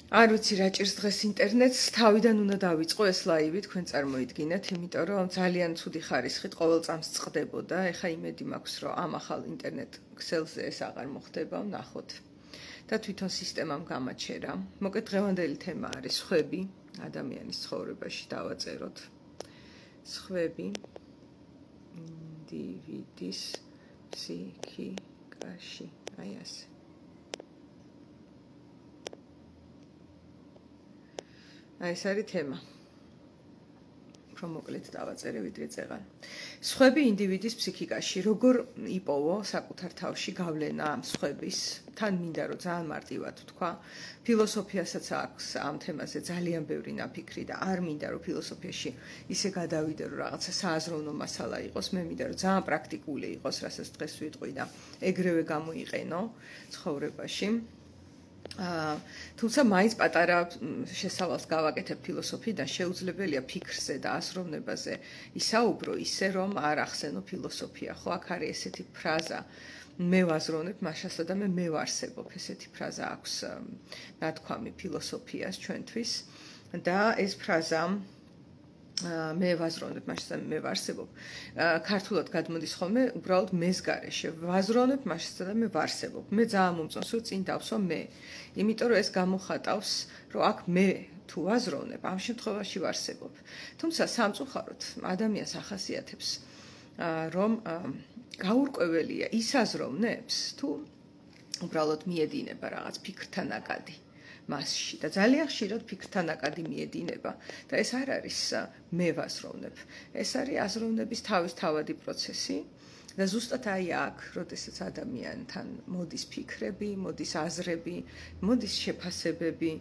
არ ვიცი რა ჭირს დღეს ინტერნეტს, თავიდან უნდა დავიწყო ეს ლაივი, თქვენ წარმოიდგინეთ, იმიტომ რომ ძალიან ცუდი ხარისხით ყოველ წამს წყდებოდა. ეხა იმედი მაქვს, რომ ამ ახალ ინტერნეტ ქსელზე ეს აღარ მოხდება, ვნახოთ. და თვითონ სისტემამ გამაჩერა. მოკეთ დღევანდელი თემა არის სხვები ადამიანის ცხოვრებაში დავაწეროთ. სხვები ინდივიდის ფსიქიკაში, აი ასე. აი ეს არის თემა. რომ მოკლედ დავაწერე ვიდრე წეღან. სხვები ინდივიდის ფსიქიკაში, როგორ იპოვო საკუთარ თავში გავლენა ამ სხვების, თან მინდა რომ ძალიან მარტივად ვთქვა, ფილოსოფიასაც აქვს ამ თემაზე ძალიან ბევრი ნაფიქრი და არ მინდა რომ ფილოსოფიაში ისე გადავიდე რომ რაღაცა სააზროვნო მასალა იყოს, მე მინდა რომ ძალიან პრაქტიკული იყოს, რასაც დღეს ვიტყვი და ეგრევე გამოიყენო ცხოვრებაში. თუმცა მაინც პატარა შესავალს გავაკეთებ ფილოსოფიიდან, შეუძლებელია ფიქრზე და აზროვნებაზე ისაუბრო ისე რომ არ ახსენო ფილოსოფია. ხო, აქ არის ესეთი ფრაზა, მე ვაზროვნებ მაშასა და მე ვარსებობ, ესეთი ფრაზა აქვს ნათქვამი ფილოსოფიას ჩვენთვის და ეს ფრაზა მე ვაზროვნებ მაშასა და მე ვარსებობ. ქართულად გადმოდის ხოლმე უბრალოდ მეს გარეშე. ვაზროვნებ მაშასა და მე ვარსებობ. მე ძალიან მომწონს რომ წინ დავსვა მე. იმიტომ რომ ეს გამოხატავს, რომ აქ მე თუ ვაზროვნებ, ამ შემთხვევაში ვარსებობ. თუმცა სამწუხაროდ ადამიანს ახასიათებს, რომ გაურკვეველია ის აზროვნებს, თუ უბრალოდ მიედინება რაღაც ფიქრთა ნაკადი. მასში და ძალიან ხშირად ფიქრთა ნაკადი მიედინება და ეს არ არის მე ვაზროვნებ. ეს არის აზროვნების თავისთავადი პროცესი და ზუსტად აი აქ, როდესაც ადამიანთან მოდის ფიქრები, მოდის აზრები, მოდის შეფასებები,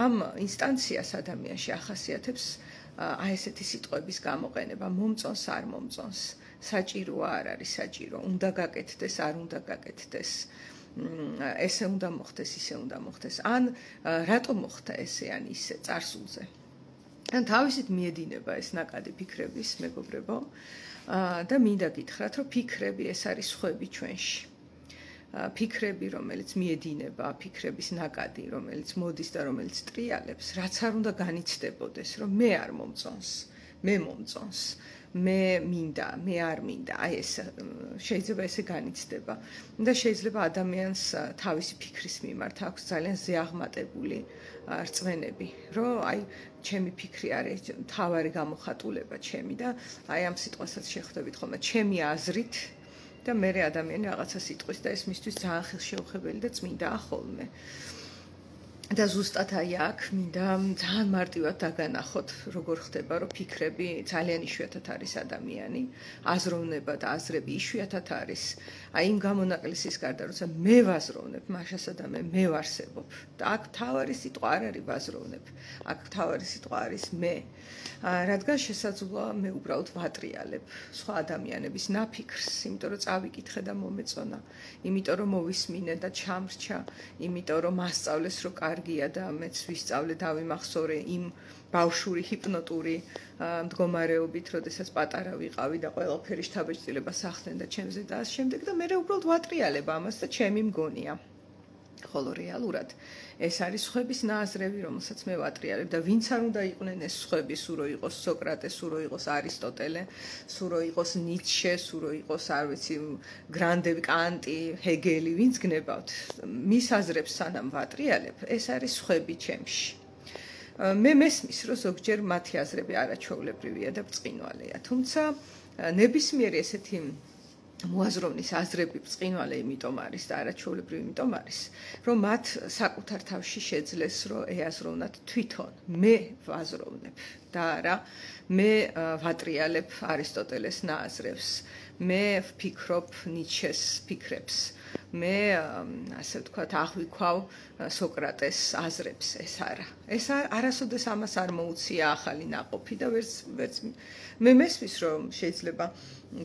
ამ ინსტანციას ადამიანში ახასიათებს აი ესეთი სიტყვების გამოყენება, მომწონს არ მომწონს, საჭიროა არ არის საჭირო, უნდა გაკეთდეს, არ უნდა გაკეთდეს. ესე უნდა მოხდეს, ისე უნდა მოხდეს. ან რატომ მოხდა ესე ან ისე წარსულზე. ან თავისით მიედინება ეს ნაკადი ფიქრების, მეგობრებო, და მინდა გითხრათ, რომ ფიქრები ეს არის სხვები ჩვენში. ფიქრები, რომელიც მიედინება, ფიქრების ნაკადი, რომელიც მოდის და რომელიც ტრიალებს, რაც არ უნდა განიცდებოდეს, რომ მე არ მომწონს, მე მომწონს. მე მინდა, მე არ მინდა, აი ეს შეიძლება ესე განიცდება და შეიძლება ადამიანს თავისი ფიქრის მიმართ აქვს ძალიან ზეაღმატებული რწმენები, რომ აი ჩემი ფიქრი არის თავარი გამოხატულება ჩემი და აი ამ სიტყვასაც შეხვდებით ხოლმე ჩემი აზრით და მე ადამიანი რაღაცა სიტყვის და ეს მისთვის ძალიან ხელშეუხებელი და წმინდაა ხოლმე. და ზუსტად აი აქ მინდა ძალიან მარტივად დაგანახოთ, როგორ ხდება, რომ ფიქრები ძალიან იშვიათად არის ადამიანი, აზროვნება და აზრები იშვიათად არის. აი იმ გამონაკლისის გარდა, როცა მე ვაზროვნებ, მაშასა და მე ვარსებობ. და აქ თავარი სიტყვა არ არის ვაზროვნებ, აქ თავარი სიტყვა არის მე. რადგან შესაძლოა მე უბრალოდ ვატრიალებ სხვა ადამიანების ნაფიქრს, იმიტომ რომ წავიკითხე და მომეწონა, იმიტომ რომ მოვისმინე და ჩამრჩა, იმიტომ რომ მასწავლეს რომ კარგია და მეც ვისწავლე დავიმახსოვრე იმ ბავშვური ჰიპნოტური მდგომარეობით, როდესაც პატარა ვიყავი და ყველაფერი შთაბეჭდილებას ახდენ და ჩემზე და ამ შემდეგ და მე უბრალოდ ვატრიალებ ამას და ჩემი მგონია. ხოლო რეალურად ეს არის სხვების ნააზრევი, რომელსაც მე ვატრიალებ და ვინც არ უნდა იყვნენ ეს სხვები, სულ რო იყოს სოკრატე, სულ რო იყოს არისტოტელე, სულ რო იყოს ნიცშე, სულ რო იყოს არ ვიცი გრანდები, კანტი, ჰეგელი, ვინც გნებავთ, მის აზრებს სანამ ვატრიალებ, ეს არის სხვები ჩემში. მე მესმის, რომ ზოგჯერ მათი აზრები არაჩვეულებრივია და ბრწყინვალეა, თუმცა ნებისმიერი ესეთი მოაზროვნის აზრები ბრწყინვალე იმიტომ არის და არაჩვეულებრივი იმიტომ არის, რომ მათ საკუთარ თავში შეძლეს, რომ ეაზროვნათ თვითონ, მე ვაზროვნებ და არა მე ვატრიალებ არისტოტელეს ნააზრებს, მე ვფიქრობ ნიცშეს ფიქრებს, მე ასე ვთქვათ, აღვიქვავ სოკრატეს აზრებს, ეს არა. ეს არასოდეს ამას არ მოუწია ახალი ნაყოფი და ვერც მე მესმის, რომ შეიძლება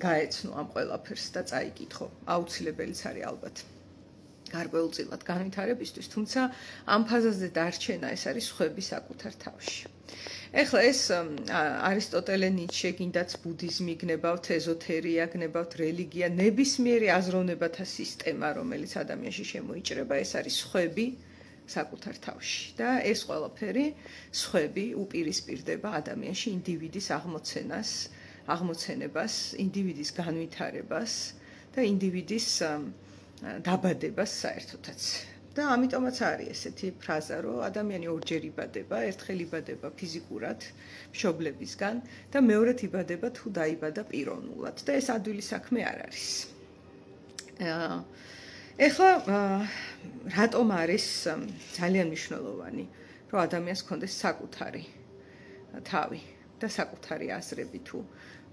გაეცნო ამ ყველაფერს და წაიკითხო. აუცილებელიც არის ალბათ. გარკვეულწილად განვითარებისთვის, თუმცა ამ ფაზაზე დარჩენა ეს არის სხვები საკუთარ თავში. ეხლა ეს არისტოტელე, ნიცშე, გინდაც ბუდიზმი გნებავთ, ეზოთერია გნებავთ, რელიგია, ნებისმიერი აზროვნებათა სისტემა, რომელიც ადამიანში შემოიჭრება, ეს არის სხვები საკუთარ თავში და ეს ყველაფერი სხვები უპირისპირდება ადამიანში ინდივიდის აღმოცენებას, ინდივიდის განვითარებას და ინდივიდის დაბადებას საერთოდაც. და ამიტომაც არის ესეთი ფრაზა, რომ ადამიანი ორჯერ იბადება, ერთხელ იბადება ფიზიკურად, მშობლებისგან და მეორედ იბადება თუ დაიბადა პიროვნულად და ეს ადვილი საქმე არ არის. ეხლა რატომ არის ძალიან მნიშვნელოვანი, რომ ადამიანს ჰქონდეს საკუთარი თავი და საკუთარი აზრები თუ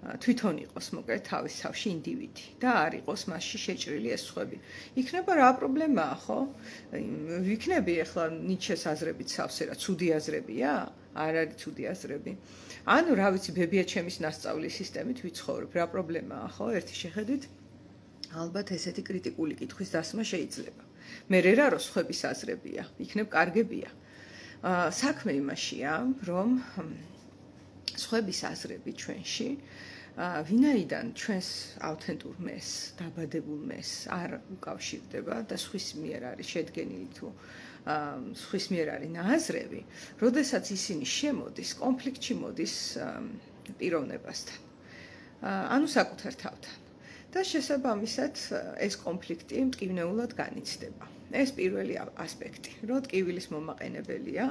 თვითონ იყოს მოკლედ თავის თავში ინდივიდი და არ იყოს მასში შეჭრილი ეს სხვები. იქნება რა პრობლემაა, ხო? ვიქნები ახლა ნიჩეს აზრებით სავსე რა, ცუდი აზრებია? არ არის ცუდი აზრები. ანუ რა ვიცი, ბებია-ჩემის ნასწავლის სისტემით ვიცხოვრებ, რა პრობლემაა, ხო? ერთი შეხედვით ალბათ ესეთი კრიტიკული კითხვის დასმა შეიძლება. მე რა რომ სხვების აზრებია, იქნებ კარგებია. საქმე იმაშია, რომ სხვების აზრები ჩვენში ვინაიდან ჩვენს ავთენტურ მეს, დაბადებულ მეს არ უკავშირდება და სხვის მიერ არის შედგენილი თუ სხვის მიერ არის ნააზრევი, როდესაც ისინი შემოდის, კონფლიქტში მოდის პიროვნებასთან. ანუ საკუთარ თავთან. და შესაბამისად ეს კონფლიქტი მტკივნეულად განიცდება. ეს პირველი ასპექტი, რომ ტკივილის მომაყენებელია,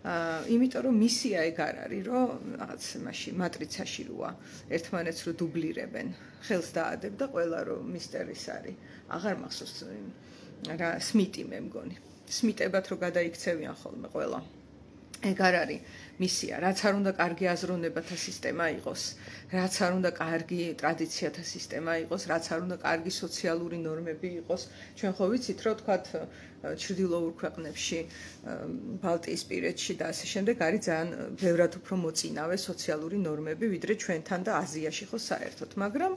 იმიტომ რომ მისია ეგ არ არის, რომ რაღაც მასში მატრიცაში როა ერთმანეთს რო დუბლირებენ, ხელს დაადებ და ყველა რომ მისტერის არის. აღარ მახსოვს რა სმიტი მე მგონი. სმიტებად რო გადაიქცევიან ხოლმე ყველა. ეგ არ არის მისია, რაც არ უნდა კარგი აზროვნებათა სისტემა იყოს, რაც არ უნდა კარგი ტრადიციათა სისტემა იყოს, რაც არ უნდა კარგი სოციალური ნორმები იყოს. ჩვენ ხო ვიცით, რომ თქვათ ჩრდილოურ ქვეყნებში, ბალტიისპირეთში და ასე შემდეგ არის ძალიან ბევრად უფრო მოწინავე სოციალური ნორმები, ვიდრე ჩვენთან და აზიაში ხო საერთოდ, მაგრამ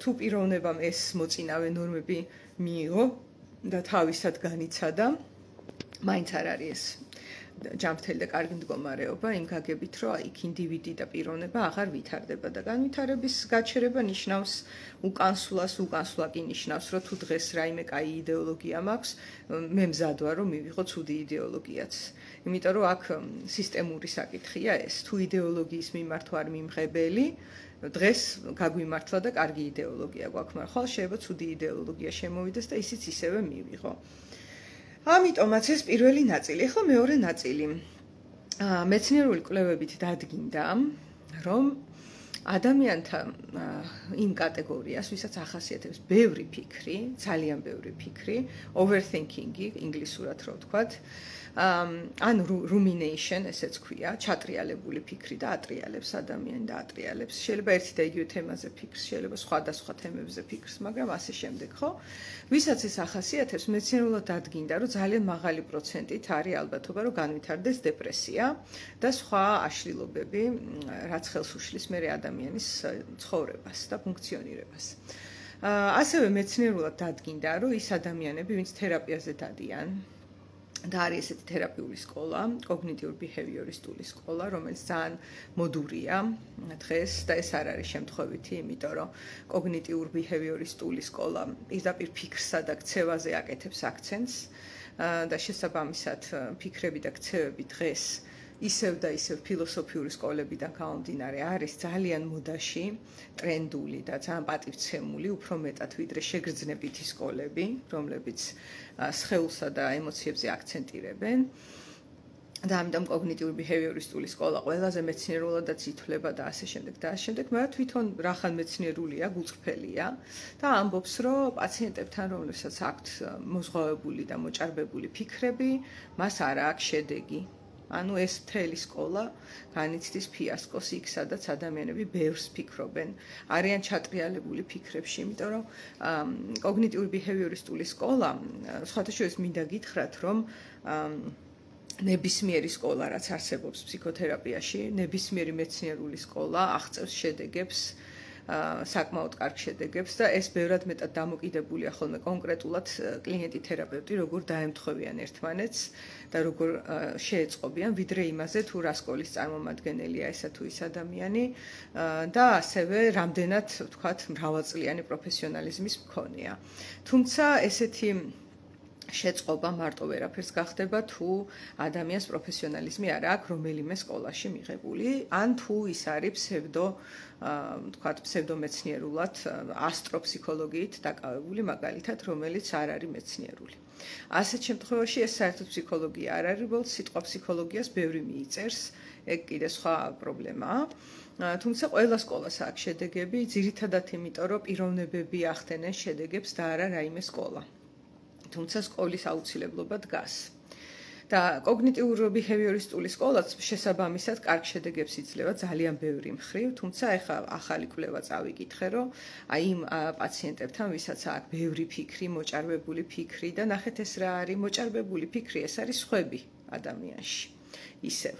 თუ პიროვნებამ ეს მოწინავე ნორმები მიიღო და თავისად განიცადა, მაინც არ არის ეს ჯანმრთელი და კარგი მდგომარეობა იმ გაგებით, რომ იქ ინდივიდი და პიროვნება აღარ ვითარდება და განვითარების გაჩერება ნიშნავს უკანსვლას, უკანსვლა კი ნიშნავს, რომ თუ დღეს რაიმე კაი იდეოლოგია მაქვს, მე მზად ვარ, რომ მივიღო ცუდი იდეოლოგიაც. იმიტომ რომ აქ სისტემური საკითხია ეს, თუ იდეოლოგიის მიმართ ვარ მიმღებელი, დღეს გაგვიმართლა და კარგი იდეოლოგია გვაქვს, მაგრამ ხვალ შეიძლება ცუდი იდეოლოგია შემოვიდეს და ისიც ისევე მივიღო. ამიტომაც ეს პირველი ნაწილი. ახლა მეორე ნაწილი. მეცნიერული კვლევებით დადგინდა, რომ ადამიანთა იმ კატეგორიას, ვისაც ახასიათებს ბევრი ფიქრი, ძალიან ბევრი ფიქრი, overthinking-ი, ინგლისურად რო ვთქვათ, ან rumination, ესეც ქვია, ჩატრიალებული ფიქრი და ატრიალებს ადამიანი და ატრიალებს. შეიძლება ერთი და იგივე თემაზე ფიქრს, შეიძლება სხვადასხვა თემებზე ფიქრს, მაგრამ ასე შემდეგ, ხო? ვისაც ეს ახასიათებს, მეცნიერულად დადგინდა, რომ ძალიან მაღალი პროცენტით არის ალბათობა, რომ განვითარდეს დეპრესია და სხვა აშლილობები, რაც ხელს უშლის მე ადამიანის ცხოვრებას და ფუნქციონირებას. ასევე მეცნიერულად დადგინდა, რომ ის ადამიანები, ვინც თერაპიაზე დადიან, და არის ესეთი თერაპიული სკოლა, კოგნიტიურ-ბიჰევიორისტული სკოლა, რომელიც ძალიან მოდურია დღეს და ეს არ არის შემთხვევითი, იმიტომ რომ კოგნიტიურ-ბიჰევიორისტული სკოლა პირდაპირ ფიქრსა და ქცევაზე აკეთებს აქცენტს და შესაბამისად ფიქრები და ქცევები დღეს ისევ და ისევ ფილოსოფიური სკოლებიდან გამომდინარე არის ძალიან მოდაში, ტრენდული და ძალიან პატივცემული, უფრო მეტად ვიდრე შეგრძნებითი სკოლები, რომლებიც სხეულსა და ემოციებზე აქცენტირებენ. და ამიტომ კოგნიტიურ-ბიჰევიორისტული სკოლა ყველაზე მეცნიერულადაც ითვლება და ასე შემდეგ და ასე შემდეგ, მაგრამ თვითონ რახან მეცნიერულია, გულწრფელია და ამბობს, რომ პაციენტებთან, რომლებსაც აქვთ მოზღვავებული და მოჭარბებული ფიქრები, მას არ აქვს შედეგი. ანუ ეს მთელი სკოლა განიცდის ფიასკოს იქ, სადაც ადამიანები ბევრს ფიქრობენ, არიან ჩატრიალებული ფიქრებში, იმიტომ რომ კოგნიტიურ-ბიჰევიორისტული სკოლა, სხვათა შორის მინდა გითხრათ, რომ ნებისმიერი სკოლა, რაც არსებობს ფსიქოთერაპიაში, ნებისმიერი მეცნიერული სკოლა აღწევს შედეგებს, საკმაოდ კარგ შედეგებს და ეს ბევრად მეტად დამოკიდებულია ხოლმე კონკრეტულად კლიენტი თერაპევტი როგორ დაემთხვევიან ერთმანეთს და როგორ შეეწყობიან, ვიდრე იმაზე თუ რა სკოლის წარმომადგენელია ესა თუ ის ადამიანი და ასევე რამდენად ვთქვათ მრავალწლიანი პროფესიონალიზმის მქონეა. თუმცა ესეთი შეწყობა მარტო ვერაფერს გახდება თუ ადამიანს პროფესიონალიზმი არ აქვს რომელიმე სკოლაში მიღებული ან თუ ის არის ფსევდომეცნიერულად ასტროფსიქოლოგიით დაკავებული მაგალითად რომელიც არ არის მეცნიერული. ასეთ შემთხვევაში ეს საერთოდ ფსიქოლოგია არ არის, უბრალოდ სიტყვა ფსიქოლოგიას ბევრი მიიწერს, ეგ კიდე სხვა პრობლემაა. თუმცა ყველა სკოლას აქვს შედეგები, ძირითადად იმიტომ რომ პიროვნებები ახდენენ შედეგებს და არა რაიმე სკოლა. თუმცა სკოლის აუცილებლობა დგას. და კოგნიტიურ-ბიჰევიორისტული სკოლაც შესაბამისად კარგ შედეგებს იძლევა ძალიან ბევრი მხრივ, თუმცა ეხა ახალი კვლევა წავიკითხე, რომ აი იმ პაციენტებთან, ვისაც აქვს ბევრი ფიქრი, მოჭარბებული ფიქრი და ნახეთ ეს რა არის, მოჭარბებული ფიქრი, ეს არის სხვები ადამიანში. ისევ.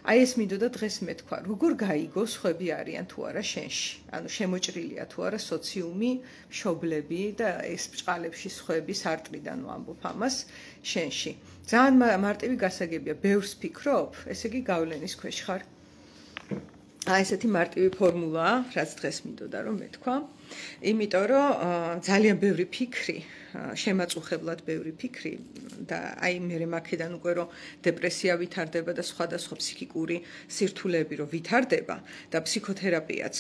აი ეს მინდოდა დღეს მეთქვა, როგორ გაიგო სხვები არიან თუ არა შენში. ანუ შემოჭრილია თუ არა სოციუმი, მშობლები და ეს ბჭყალებში სხვები სარტრიდან ვამბობ ამას შენში. ძალიან მარტივი გასაგებია, ბევრს ფიქრობ, ესე იგი გავლენის ქვეშ ხარ. აი ესეთი მარტივი ფორმულაა, რაც დღეს მინდოდა რომ მეთქვა. იმიტომ რომ ძალიან ბევრი ფიქრი, შემაწუხებლად ბევრი ფიქრი და აი მე მაქედან უკვე რომ დეპრესია ვითარდება და სხვადასხვა ფსიქიკური სირთულეები რომ ვითარდება და ფსიქოთერაპიაც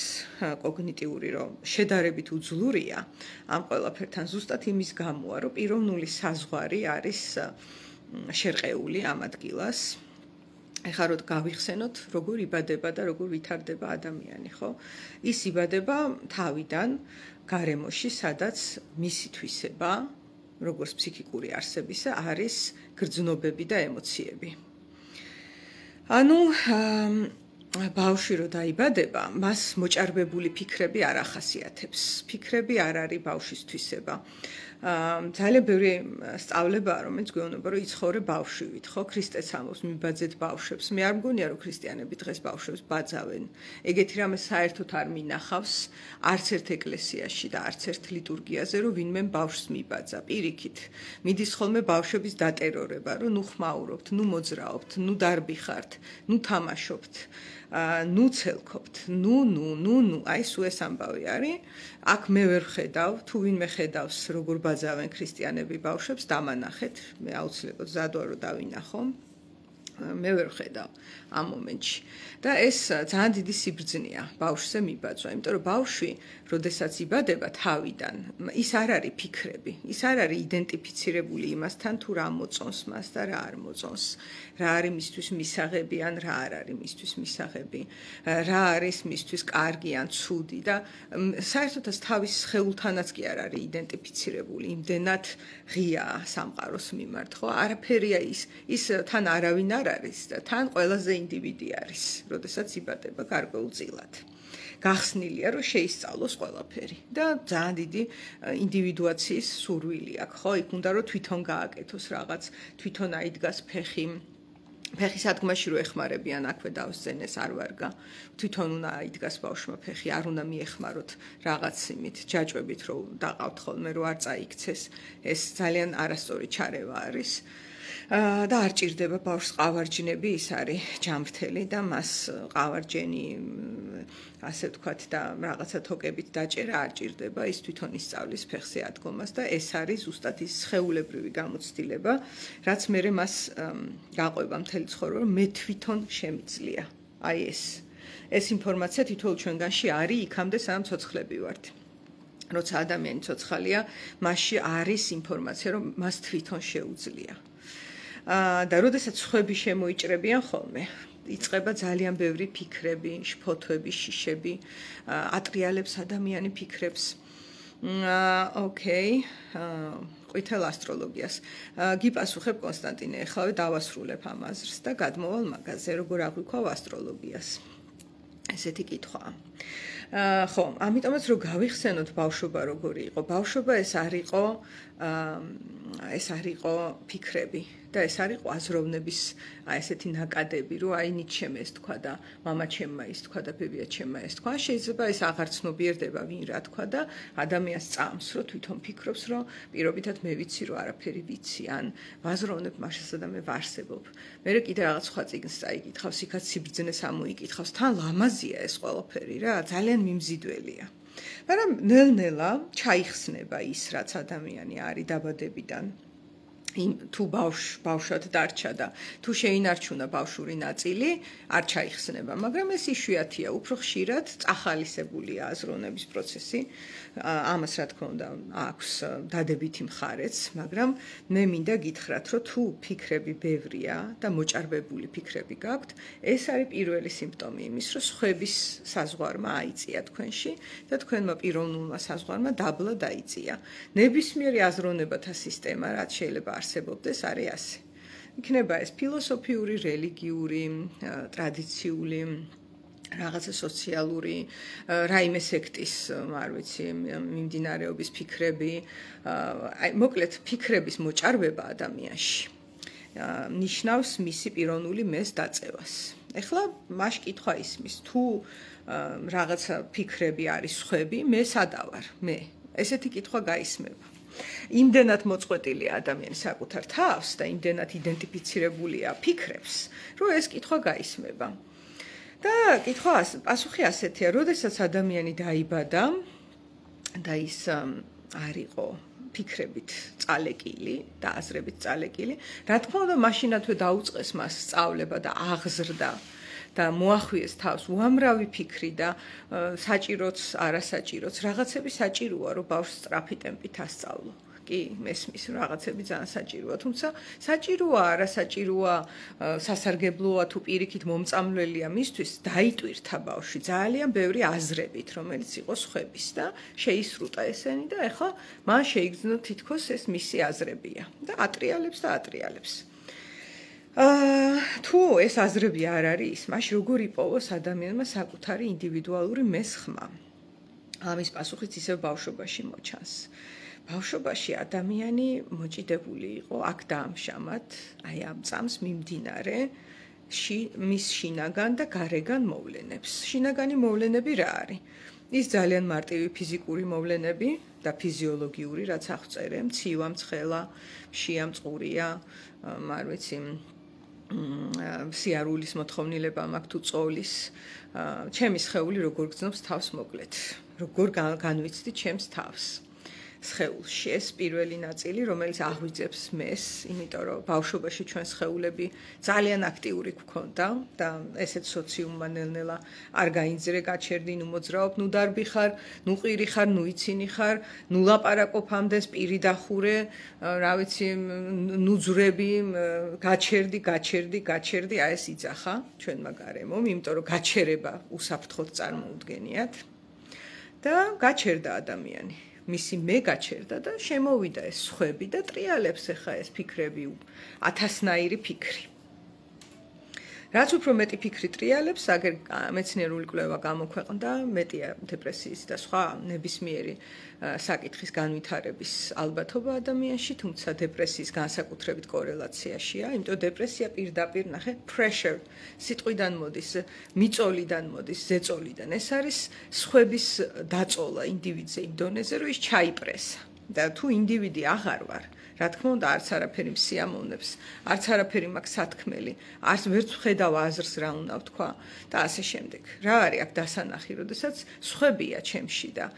კოგნიტიური რომ შედარებით უძლურია ამ ყველაფერთან ზუსტად იმის გამოა რომ პიროვნული საზღვარი არის შერყეული ამ ადგილას. ეხლა რომ გავიხსენოთ, როგორ იბადება და როგორ ვითარდება ადამიანი, ხო? ის იბადება თავიდან, გარემოში, სადაც მისი თვისება, როგორც ფსიქიკური არსებისა, არის გრძნობები და ემოციები. ანუ ბავშვი რო დაიბადება, მას მოჭარბებული ფიქრები არ ახასიათებს. ფიქრები არ არის ბავშვის თვისება. ძალიან ბევრი სწავლებაა, რომელიც გვეუბნება, რომ იცხოვრე ბავშვივით, ხო? ქრისტეც ამბობს, მიბაძეთ ბავშვებს. მე არ მგონია, რომ ქრისტიანები დღეს ბავშვებს ბაძავენ. ეგეთი რამე საერთოდ არ მინახავს არც ერთ ეკლესიაში და არც ერთ ლიტურგიაზე, რომ ვინმე ბავშვს მიბაძა. პირიქით, მიდის ხოლმე ბავშვების დატერორება, რომ ნუ ხმაურობთ, ნუ მოძრაობთ, ნუ დარბიხართ, ნუ თამაშობთ. ნუ ცელქობთ, ნუ, აი სულ ეს ამბავი არის. აქ მე ვერ ხედავ, თუ ვინმე ხედავს, როგორ ბაძავენ ქრისტიანები ბავშვებს, დამანახეთ, მე აუცილებლად მზად ვარ, რომ დავინახო. მე ვერ ხედავ ამ მომენტში. და ეს ძალიან დიდი სიბრძნეა ბავშვზე მიბაძვა, იმიტომ რომ ბავშვი, როდესაც იბადება თავიდან, ის არ არის ფიქრები, ის არ არის იდენტიფიცირებული იმასთან, თუ რა მოწონს მას და რა არ მოწონს, რა არის მისთვის მისაღები ან რა არ არის მისთვის მისაღები, რა არის მისთვის კარგი ან ცუდი და საერთოდ თავის სხეულთანაც კი არ არის იდენტიფიცირებული, იმდენად ღიაა სამყაროს მიმართ, ხო? არაფერია ის თან არავინ არ არის და თან ყველაზე ინდივიდი არის, როდესაც იბადება გარკვეულწილად. გახსნილია, რომ შეისწავლოს ყველაფერი და ძალიან დიდი ინდივიდუაციის სურვილი აქვს, ხო? იქ უნდა რომ თვითონ გააკეთოს რაღაც, თვითონ აიდგას ფეხის ადგმაში რო ეხმარებიან, აქვე დავსწენეს არ ვარგა. თვითონ უნდა აიდგას ბავშვმა ფეხი, არ უნდა მიეხმაროთ რაღაც იმით, ჯაჭვებით რო დაყავთ ხოლმე რო არ წაიქცეს. ეს ძალიან არასწორი ჩარევა არის. და არ ჭირდება ბავშვს ყავარჯნები, ის არის ჯამრთელი და მას ყავარჯენი ასე ვთქვათ და რაღაცა თოკებით დაჭერა არ ჭირდება, ის თვითონ ისწავლის ფეხზე ადგომას და ეს არის ზუსტად ის სხეულებრივი გამოცდილება, რაც მერე მას გაყვება მთელი ცხოვრება, მე თვითონ შემიძლია. აი ეს ინფორმაცია თითოეულ ჩვენგანში არის იქამდე სანამ ცოცხლები ვართ. როცა ადამიანი ცოცხალია, მასში არის ინფორმაცია, რომ მას თვითონ შეუძლია. და როდესაც სხვები შემოიჭრებიან ხოლმე, იწყება ძალიან ბევრი ფიქრები, შფოთვები, შიშები, ატრიალებს ადამიანი ფიქრებს. ოკეი, ყვითელ ასტროლოგიას. გიპასუხებ კონსტანტინე, ეხლავე დავასრულებ ამ აზრს და გადმოვალ მაგაზე, როგორ აღვიქვავ ასტროლოგიას. ესეთი კითხვაა. ხო, ამიტომაც რომ გავიხსენოთ ბავშვობა როგორი იყო. ბავშვობა ეს არ იყო ფიქრები და ეს არ იყო აზროვნების ესეთი ნაკადები, რომ აი ნიჩემ ეს თქვა და მამა ჩემმა ის თქვა და ბებია ჩემმა ეს თქვა. შეიძლება ეს აღარ ცნობიერდება ვინ რა თქვა და ადამიანს წამს, რომ თვითონ ფიქრობს, რომ პირობითად მე ვიცი, რომ არაფერი ვიცი, ან ვაზროვნებ მაშასა და მე ვარსებობ. მე კიდე რაღაც სხვა წიგნს წაიკითხავს, იქაც სიბრძნეს ამოიკითხავს, თან ლამაზია ეს ყველაფერი რა, ძალიან მიმზიდველია. მაგრამ ნელ-ნელა ჩაიხსნება ის, რაც ადამიანი არის დაბადებიდან. თუ ბავშვად დარჩა და თუ შეინარჩუნა ბავშვური ნაწილი, არ ჩაიხსნება, მაგრამ ეს იშვიათია, უფრო ხშირად წახალისებულია აზროვნების პროცესი. ამას რა თქმა უნდა აქვს დადებითი მხარეც, მაგრამ მე მინდა გითხრათ, რომ თუ ფიქრები ბევრია და მოჭარბებული ფიქრები გაქვთ, ეს არის პირველი სიმპტომი იმის, რომ სხვების საზღვარმა აიწია თქვენში და თქვენმა პიროვნულმა საზღვარმა დაბლა დაიწია. ნებისმიერი აზროვნებათა სისტემა, რაც შეიძლება არსებობდეს, არის ასე. იქნება ეს ფილოსოფიური, რელიგიური, ტრადიციული, რაღაცა სოციალური, რაიმე სექტის, არ ვიცი, მიმდინარეობის ფიქრები, მოკლედ ფიქრების მოჭარბება ადამიანში ნიშნავს მისი პიროვნული მეს დაწევას. ეხლა მაშ კითხვა ისმის, თუ რაღაცა ფიქრები არის სხვები, მე სადავარ, მე. ესეთი კითხვა გაისმება. იმდენად მოწყვეტილია ადამიანი საკუთარ თავს და იმდენად იდენტიფიცირებულია ფიქრებს, რომ ეს კითხვა გაისმება. და კითხვა პასუხი ასეთია, როდესაც ადამიანი დაიბადა და ის არ იყო ფიქრებით წალეკილი და აზრებით წალეკილი, რა თქმა უნდა, მაშინათვე დაუწყეს მას სწავლება და აღზრდა და მოახვიეს თავს უამრავი ფიქრი და საჭიროც, არასაჭიროც, რაღაცები საჭიროა, რომ ბავშვს სწრაფი ტემპით ასწავლო. კი, მესმის, რაღაცები ძალიან საჭიროა, თუმცა საჭიროა, არასაჭიროა, სასარგებლოა თუ პირიქით მომწამლველია მისთვის, დაიტვირთა ბავშვი ძალიან ბევრი აზრებით, რომელიც იყო სხვების და შეისრუტა ესენი და ეხლა მან შეიგრძნო თითქოს ეს მისი აზრებია და ატრიალებს და ატრიალებს. თუ ეს აზრები არ არის, მაშ როგორ იპოვოს ადამიანმა საკუთარი ინდივიდუალური მესხმა? ამის პასუხიც ისევ ბავშვობაში მოჩანს. ბავშვობაში ადამიანი მოჭიდებული იყო აქ დაამშამად, აი ამ წამს მიმდინარე მის შინაგან და გარეგან მოვლენებს. შინაგანი მოვლენები რა არის? ის ძალიან მარტივი ფიზიკური მოვლენები და ფიზიოლოგიური, რაც აღწერე, მცივა, მცხელა, მშია, მწყურია, არ ვიცი, სიარულის მოთხოვნილება მაქვს თუ წოლის, ჩემი სხეული როგორ გრძნობს თავს მოკლედ, როგორ განვიცდი ჩემს თავს. სხეულში ეს პირველი ნაწილი, რომელიც აღვიძებს მეს, იმიტომ რომ ბავშვობაში ჩვენ სხეულები ძალიან აქტიური გვქონდა და ესეც სოციუმმა ნელ-ნელა არ გაინძრე, გაჩერდი, ნუ მოძრაობ, ნუ დარბი ხარ, ნუ ყირი ხარ, ნუ იცინი ხარ, ნუ ლაპარაკობამდე პირი დახურე, რა ვიცი, ნუ ძვრები, გაჩერდი, აი ეს იძახა ჩვენმა გარემომ, იმიტომ რომ გაჩერება უსაფრთხოდ წარმოუდგენიათ და გაჩერდა ადამიანი. მისი მე გაჩერდა და შემოვიდა ეს სხვები და ტრიალებს ახლა ეს ფიქრები, ათასნაირი ფიქრი. რაც უფრო მეტი ფიქრი ტრიალებს, აგერ მეცნიერული კვლევა გამოქვეყნდა, მეტია დეპრესიის და სხვა ნებისმიერი საკითხის განვითარების ალბათობა ადამიანში, თუმცა დეპრესიის განსაკუთრებით კორელაციაშია, იმიტომ დეპრესია პირდაპირ ნახე pressure სიტყვიდან მოდის, მიწოლიდან მოდის, ზეწოლიდან. ეს არის სხვების დაწოლა ინდივიდზე იმ დონეზე, რომ ის ჩაიპრესა. და თუ ინდივიდი აღარ ვარ, რა თქმა უნდა, არც არაფერი მსიამოვნებს, არც არაფერი მაქვს სათქმელი, არც ვერც ვხედავ აზრს რა უნდა ვთქვა და ასე შემდეგ. რა არის აქ დასანახი, როდესაც სხვებია ჩემში და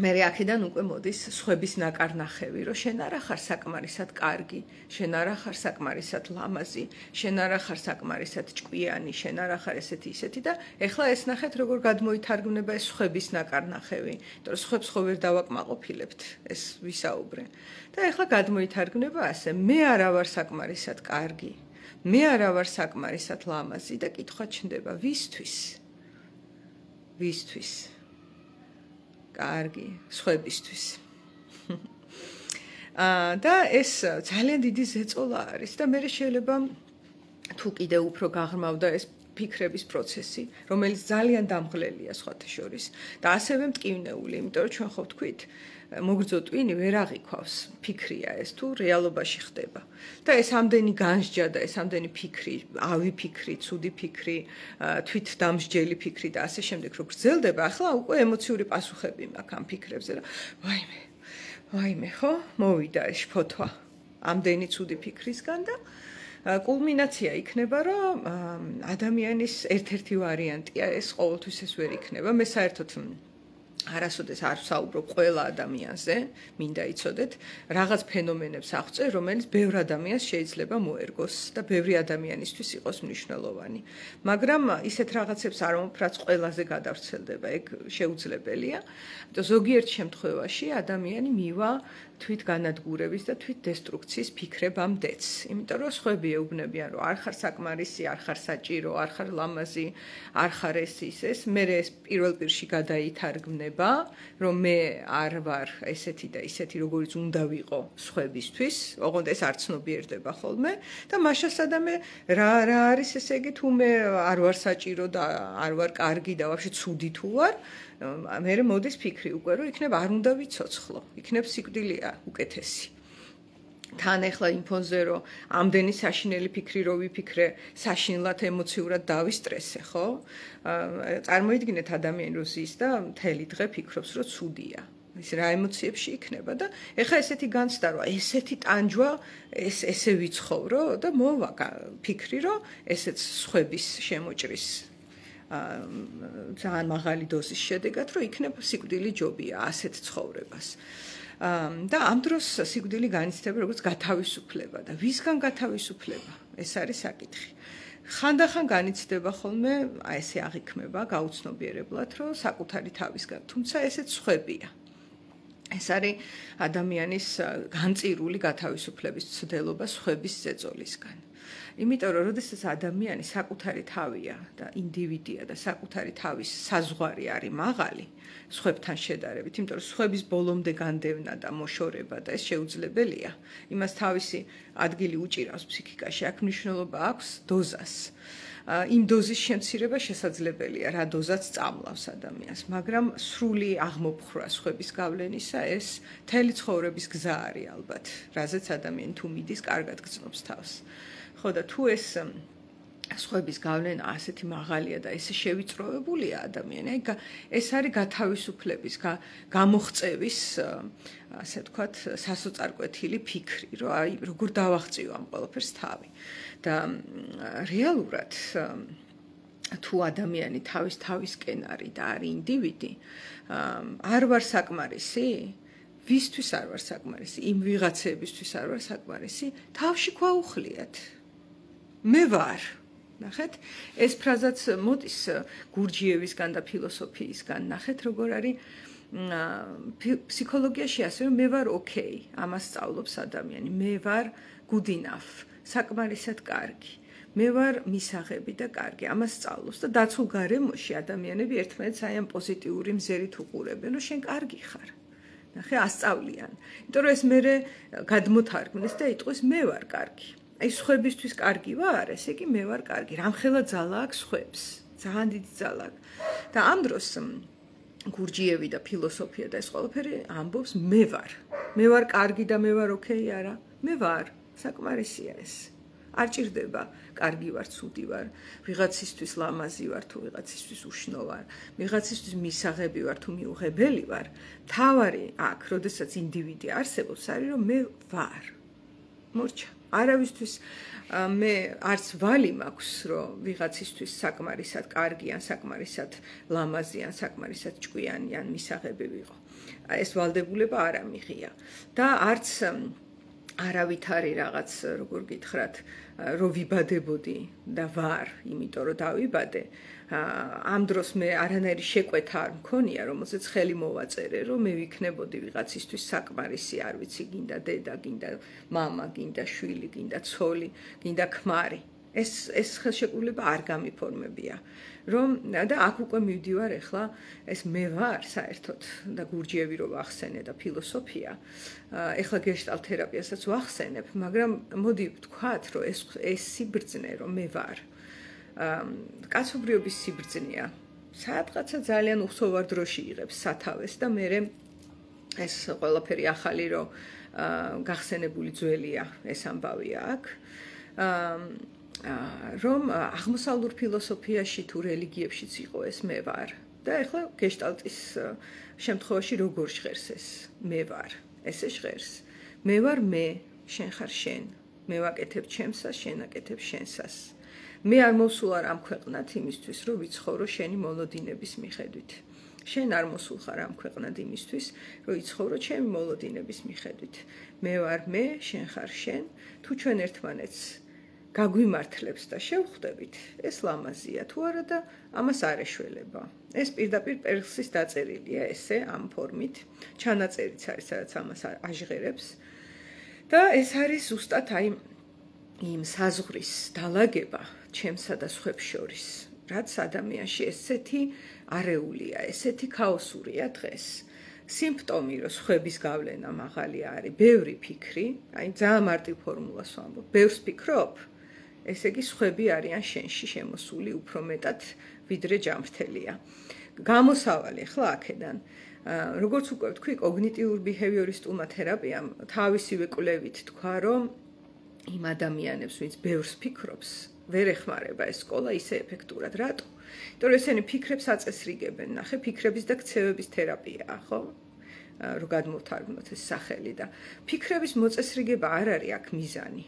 მე აქედან უკვე მოდის სხვების ნაკარნახევი, რომ შენ არა ხარ საკმარისად კარგი, შენ არა ხარ საკმარისად ლამაზი, შენ არა ხარ საკმარისად ჭკვიანი, შენ არა ხარ ესეთი ისეთი და ეხლა ეს ნახეთ როგორ გადმოითარგმნება ეს სხვების ნაკარნახევი, იმიტომ რომ სხვებს ხო ვერ დავაკმაყოფილებთ, ეს ვისაუბრე. და ეხლა გადმოითარგმნება ასე, მე არა ვარ საკმარისად კარგი, მე არა ვარ საკმარისად ლამაზი და კითხვა ჩნდება, ვისთვის? ვისთვის? კარგი, სხვებისთვის. და ეს ძალიან დიდი ზეწოლა არის და მე შეიძლება თუ კიდე უფრო გაღრმავდა ეს ფიქრების პროცესი, რომელიც ძალიან დამღლელია სხვათა შორის და ასევე მტკივნეული, იმიტომ რომ ჩვენ ხო ვთქვით, მოგრძო ტვინი ვერ აღიქვავს, ფიქრია ეს თუ რეალობაში ხდება. და ეს ამდენი განსჯა და ეს ამდენი ფიქრი, ავი ფიქრი, ცუდი ფიქრი, თვით დამსჯელი ფიქრი და ასე შემდეგ რო გრძელდება, ახლა უკვე ემოციური პასუხები მაქვს ამ ფიქრებზე და ვაიმე, ხო? მოვიდა ეს ფოთვა ამდენი ცუდი ფიქრისგან და კულმინაცია იქნება, რომ ადამიანის ერთ-ერთი ვარიანტია ეს ყოველთვის ეს ვერ იქნება. მე საერთოდ არასოდეს არ ვსაუბრობ ყველა ადამიანზე, მინდა იცოდეთ, რაღაც ფენომენებს აღწევ, რომელიც ბევრ ადამიანს შეიძლება მოერგოს და ბევრი ადამიანისთვის იყოს მნიშვნელოვანი. მაგრამ ისეთ რაღაცებს არ ვამბობ, რაც ყველაზე გადავრცელდება, ეგ შეუძლებელია. ზოგიერთ შემთხვევაში ადამიანი მივა თვით განადგურების და თვით დესტრუქციის ფიქრებამდეც. იმიტომ რომ სხვები ეუბნებიან, რომ არ ხარ საკმარისი, არ ხარ საჭირო, არ ხარ ლამაზი, არ ხარ ეს, მე ეს პირველ პირში გადაითარგმნება, რომ მე არ ვარ ესეთი და ისეთი, როგორიც უნდა ვიყო სხვებისთვის, ოღონდ ეს არ ცნობიერდება ხოლმე და მაშასადამე რა არის ესე იგი, თუ მე არ ვარ საჭირო და არ ვარ კარგი და ვაფშე ცუდი თუ ვარ, მე მოდის ფიქრი უკვე, რომ იქნებ არ უნდა ვიცოცხლო, იქნებ სიკვდილია უკეთესი. თან ახლა იმ ფონზე რომ ამდენი საშინელი ფიქრი რო ვიფიქრე, საშინლად ემოციურად დავისტრესე, ხო? წარმოიდგინეთ ადამიანი რო ზის და მთელი დღე ფიქრობს, რომ ცუდია. ის რა ემოციებში იქნება და ეხლა ესეთი განცდა რომ ესეთი ტანჯვა ესე ვიცხოვრო და მოვა ფიქრი რომ ესეც სხვების შემოჭრის ძალიან მაღალი დოზის შედეგად რომ იქნება სიკვდილი ჯობია ასეთ ცხოვრებას. და ამ დროს სიკვდილი განიცდება როგორც გათავისუფლება და ვისგან გათავისუფლება ეს არის საკითხი. ხანდახან განიცდება ხოლმე ესე აღიქმება გაუცნობიერებლად რომ საკუთარი თავისგან, თუმცა ესეც სხვებია. ეს არის ადამიანის განწირული გათავისუფლების ცდელობა სხვების ზეწოლისგან. იმიტომ რომ როდესაც ადამიანი საკუთარი თავია და ინდივიდია და საკუთარი თავის საზღვარი არის მაღალი სხვებთან შედარებით, იმიტომ რომ სხვების ბოლომდე განდევნა და მოშორება და ეს შეუძლებელია, იმას თავისი ადგილი უჭირავს ფსიქიკაში, აქ მნიშვნელობა აქვს დოზას. იმ დოზის შემცირება შესაძლებელია, რა დოზაც წამლავს ადამიანს, მაგრამ სრული აღმოფხვრა სხვების გავლენისა ეს მთელი ცხოვრების გზა არის ალბათ, რაზეც ადამიანი თუ მიდის, კარგად გრძნობს თავს. ხო და თუ ეს სხვების გავლენა ასეთი მაღალია და ესე შევიწროებულია ადამიანი, ეს არის გათავისუფლების, გამოღწევის, ასე ვთქვათ, სასოწარკვეთილი ფიქრი, რომ აი როგორ დავაღწიო ამ ყველაფერს თავი. და რეალურად თუ ადამიანი თავისკენ არის და არის ინდივიდი, არ ვარ საკმარისი? ვისთვის არ ვარ საკმარისი? იმ ვიღაცებისთვის არ ვარ საკმარისი? თავში გვაუხლიათ. მე ვარ. ნახეთ, ეს ფრაზაც მოდის გურჯიევისგან და ფილოსოფიისგან. ნახეთ, როგორ არის ფსიქოლოგიაში ასე რომ მე ვარ ოკეი, ამას სწავლობს ადამიანი. მე ვარ good enough, საკმარისად კარგი. მე ვარ მისაღები და კარგი, ამას სწავლობს და დაცულ გარემოში ადამიანები ერთმანეთს აი ამ პოზიტიური მზერით უყურებენ, რომ შენ კარგი ხარ. ნახე, ასწავლიან. იმიტომ რომ ეს მერე გადმოთარგმნეს და იტყვის მე ვარ კარგი. აი სხვებისთვის კარგი ვარ, ესე იგი მე ვარ კარგი. რამხელა ძალა აქვს სხვებს. ძალიან დიდი ძალა აქვს. და ამ დროს გურჯიევი და ფილოსოფია და ეს ყველაფერი ამბობს მე ვარ. მე ვარ კარგი და მე ვარ ოკეი არა. მე ვარ. საკმარისია ეს. არ ჭირდება კარგი ვარ, ცუდი ვარ, ვიღაცისთვის ლამაზი ვარ თუ ვიღაცისთვის უშნო ვარ, ვიღაცისთვის მისაღები ვარ თუ მიუღებელი ვარ. თავარი აქ, როდესაც ინდივიდი არსებობს, არის რომ მე ვარ. მორჩა. არავისთვის მე არც ვალი მაქვს, რომ ვიღაცისთვის საკმარისად კარგი ან საკმარისად ლამაზი ან საკმარისად ჭკვიანი ან მისაღები ვიყო. ეს ვალდებულება არ ამიღია და არც არავით არის რაღაც, როგორ გითხრათ, რომ ვიბადებოდი და ვარ, იმიტომ რომ დავიბადე. ამ დროს მე არანაირი შეკვეთა არ მქონია, რომელზეც ხელი მოვაწერე, რომ მე ვიქნებოდი ვიღაცისთვის საკმარისი, არ ვიცი, გინდა დედა, გინდა მამა, გინდა შვილი, გინდა ცოლი, გინდა ქმარი. ეს ხელშეკრულება არ გამიფორმებია. და აქ უკვე მივდივარ ახლა ეს მე ვარ საერთოდ და გურჯიევი რო ვახსენე და ფილოსოფია. ახლა გეშტალტ თერაპიასაც ვახსენებ, მაგრამ მოდი ვთქვათ, რომ ეს სიბრძნე რომ მე ვარ. კაცობრიობის სიბრძნეა. საათღაცა ძალიან უხსოვარ დროში იღებს სათავეს და მე ეს ყველაფერი ახალი რო გახსენებული ძველია ეს ამბავია აქ. რომ აღმოსავლურ ფილოსოფიაში თუ რელიგიებშიც იყო ეს მე ვარ და ახლა გეშტალტის შემთხვევაში როგორ ჟღერს ეს მე ვარ ესე ჟღერს მე ვარ მე შენ ხარ შენ მე ვაკეთებ ჩემსას შენ აკეთებ შენსას მე არ მოსულ არ ამ ქვეყნად იმისთვის რომ ვიცხოვრო შენი მოლოდინების მიხედვით შენ არ მოსულ ხარ ამ ქვეყნად იმისთვის, რომ იცხოვრო ჩემი მოლოდინების მიხედვით. მე ვარ მე, შენ ხარ შენ, თუ ჩვენ ერთმანეთს გაგვიმართლებს და შევხვდებით, ეს ლამაზია თუ არა და ამას არ ეშველება. ეს პირდაპირ პერსის დაწერილია ესე ამ ფორმით, ჩანაწერიც არის, სადაც ამას აჟღერებს. და ეს არის ზუსტად აი იმ საზღვრის დალაგება ჩემსა და სხვებს შორის, რაც ადამიანში ესეთი არეულია, ესეთი ქაოსურია დღეს. სიმპტომი, რომ სხვების გავლენა მაღალი არის, ბევრი ფიქრი, აი ძალიან მარტივ ფორმულას ვამბობ, ბევრს ფიქრობ, ესე იგი სხვები არიან შენში შემოსული უფრო მეტად, ვიდრე ჯანმრთელია. გამოსავალი ახლა აქედან, როგორც უკვე ვთქვი, კოგნიტიურ-ბიჰევიორისტულმა თერაპიამ თავისივე კვლევით თქვა, რომ იმ ადამიანებს, ვინც ბევრს ფიქრობს, ვერ ეხმარება ეს სკოლა ისე ეფექტურად. რატო? იმიტომ რომ ესენი ფიქრებს აწესრიგებენ, ნახე, ფიქრების და ქცევების თერაპიაა, ხო? რომ გადმოვთარგმნოთ ეს სახელი და ფიქრების მოწესრიგება არ არის აქ მიზანი.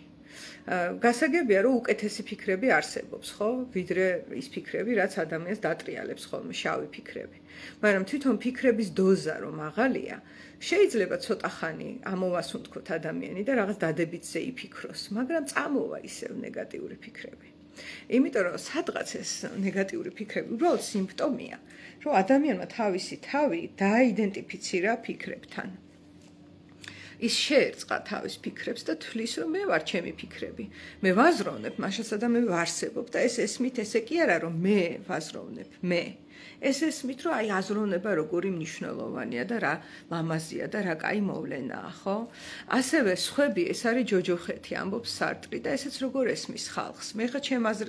გასაგებია, რომ უკეთესი ფიქრები არსებობს, ხო? ვიდრე ის ფიქრები, რაც ადამიანს დატრიალებს ხოლმე, შავი ფიქრები. მაგრამ თვითონ ფიქრების დოზა რომ მაღალია, შეიძლება ცოტა ხანი ამოვასუნთქოთ ადამიანი და რაღაც დადებითზე იფიქროს, მაგრამ წამოვა ისევ ნეგატიური ფიქრები. იმიტომ რომ სადღაც ეს ნეგატიური ფიქრები უბრალოდ სიმპტომია, რომ ადამიანმა თავისი თავი დააიდენტიფიცირა ფიქრებთან. ის შეერწყა თავის ფიქრებს და თვლის, რომ მე ვარ ჩემი ფიქრები. მე ვაზროვნებ, მაშასა და მე ვარსებობ და ეს ესმით ესე კი არა, რომ მე ვაზროვნებ, მე. ეს ესმით, რომ აი აზროვნება როგორი მნიშვნელოვანია და რა ლამაზია და რა კაი მოვლენაა, ხო? ასევე სხვები, ეს არის ჯოჯოხეთი, ამბობს სარტრი და ესეც როგორ ესმის ხალხს. მე ხა